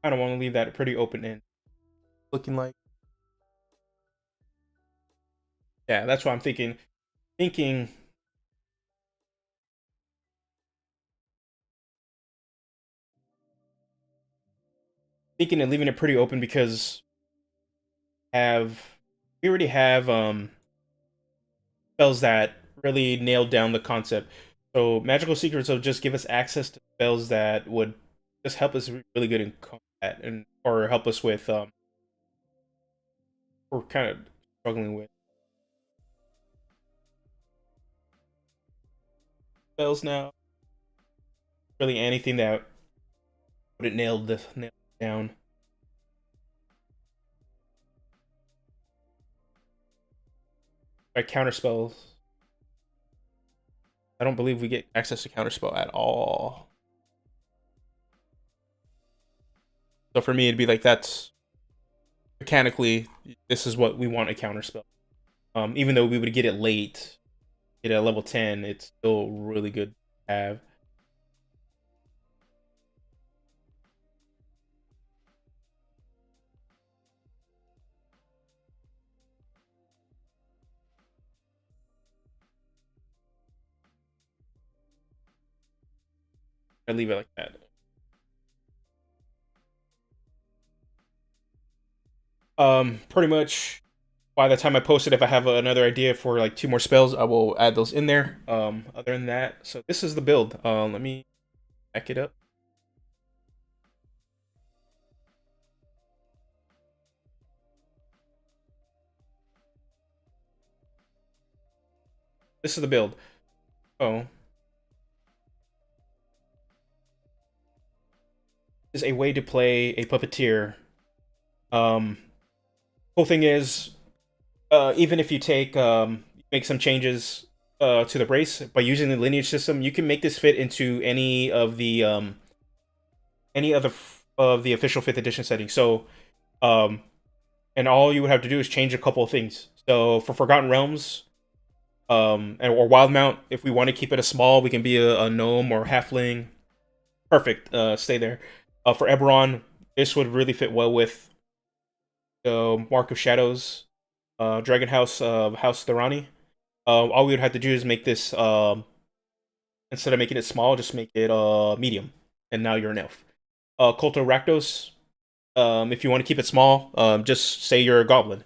I don't want to leave that pretty open end. Looking like, yeah, that's what I'm thinking. Thinking thinking and leaving it pretty open because have we already have spells that really nailed down the concept. So magical secrets will just give us access to spells that would just help us really good in combat and or help us with we're kind of struggling with spells now. Really anything that would it nail down. By counter spells. I don't believe we get access to counterspell at all. So for me, it'd be like that's mechanically this is what we want a counterspell. Even though we would get it late, get it at level 10, it's still really good to have. I leave it like that. Pretty much by the time I post it, if I have another idea for like 2 more spells, I will add those in there. Other than that, so this is the build. Let me back it up. This is the build. Oh, is a way to play a puppeteer. Um, Cool thing is, even if you make some changes to the brace by using the lineage system, you can make this fit into any of the official 5th edition settings. So um, and all you would have to do is change a couple of things. So for Forgotten Realms, or Wildmount, if we want to keep it a small, we can be a gnome or halfling. Perfect. Stay there. For Eberron, this would really fit well with the Mark of Shadows, Dragon House of House Thorani. All we would have to do is make this instead of making it small, just make it medium, and now you're an elf. Culto Rakdos. If you want to keep it small, just say you're a goblin.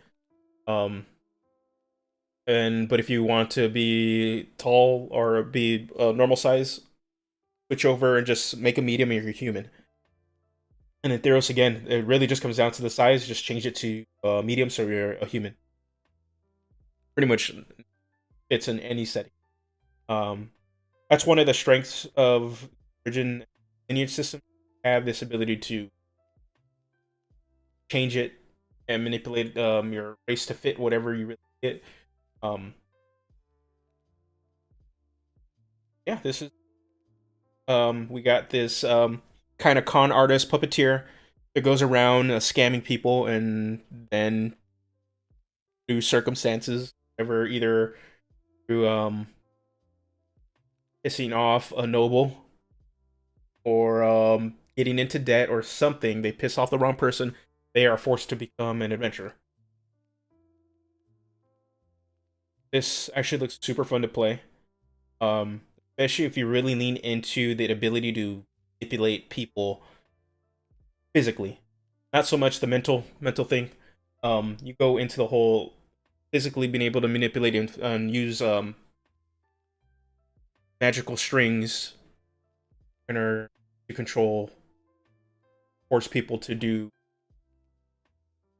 Um, and but if you want to be tall or be normal size, switch over and just make a medium and you're human. And in Theros again, it really just comes down to the size. Just change it to medium so you're a human. Pretty much fits in any setting. Um, that's one of the strengths of Origin lineage system. Have this ability to change it and manipulate your race to fit whatever you really get. Um, yeah, this is we got this kind of con artist puppeteer that goes around scamming people and then through circumstances, ever either through pissing off a noble or getting into debt or something. They piss off the wrong person. They are forced to become an adventurer. This actually looks super fun to play. Especially if you really lean into the ability to manipulate people physically, not so much the mental thing. You go into the whole physically being able to manipulate and use magical strings in order to control, force people to do.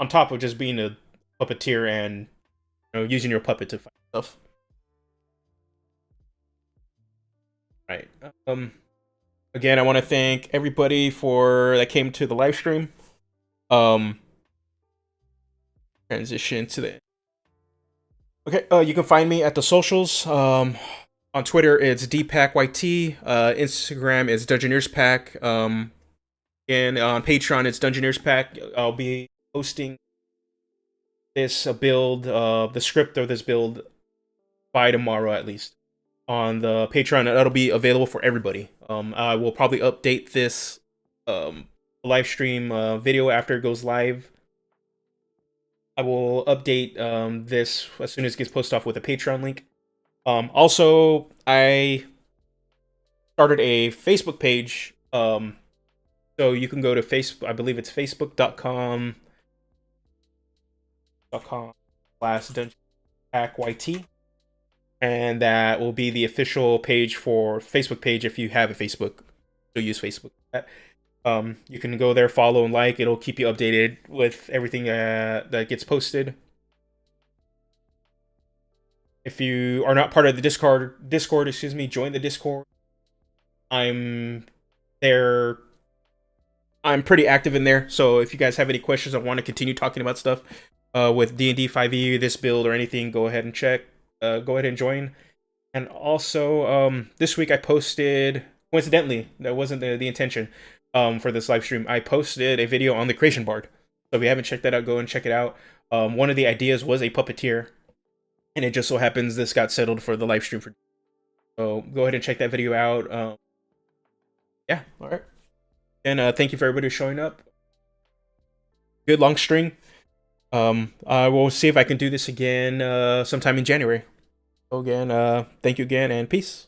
On top of just being a puppeteer and using your puppet to fight stuff. Right. Again, I want to thank everybody for that came to the live stream. Um, Transition to the. Okay, you can find me at the socials. On Twitter, it's DPackYT. Instagram is Dungeoneers Pack. And on Patreon, it's Dungeoneers Pack. I'll be posting this build, the script of this build, by tomorrow at least on the Patreon. That'll be available for everybody. I will probably update this live stream video after it goes live. I will update this as soon as it gets posted off with a Patreon link. Also, I started a Facebook page. So you can go to Facebook. I believe it's facebook.com/dungeon_YT, and that will be the official page for Facebook page if you have a Facebook. So use Facebook. You can go there, follow, and like. It'll keep you updated with everything that gets posted. If you are not part of the Discord, join the Discord. I'm there. I'm pretty active in there, so if you guys have any questions or want to continue talking about stuff with D&D 5e, this build, or anything, go ahead and check. Go ahead and join. And also, this week I posted, coincidentally, that wasn't the intention for this live stream, I posted a video on the Creation Bard. So if you haven't checked that out, go and check it out. One of the ideas was a puppeteer, and it just so happens this got settled for the live stream. So go ahead and check that video out. Yeah, all right. And thank you for everybody showing up. Good long string. I will see if I can do this again sometime in January. So again, thank you again, and peace.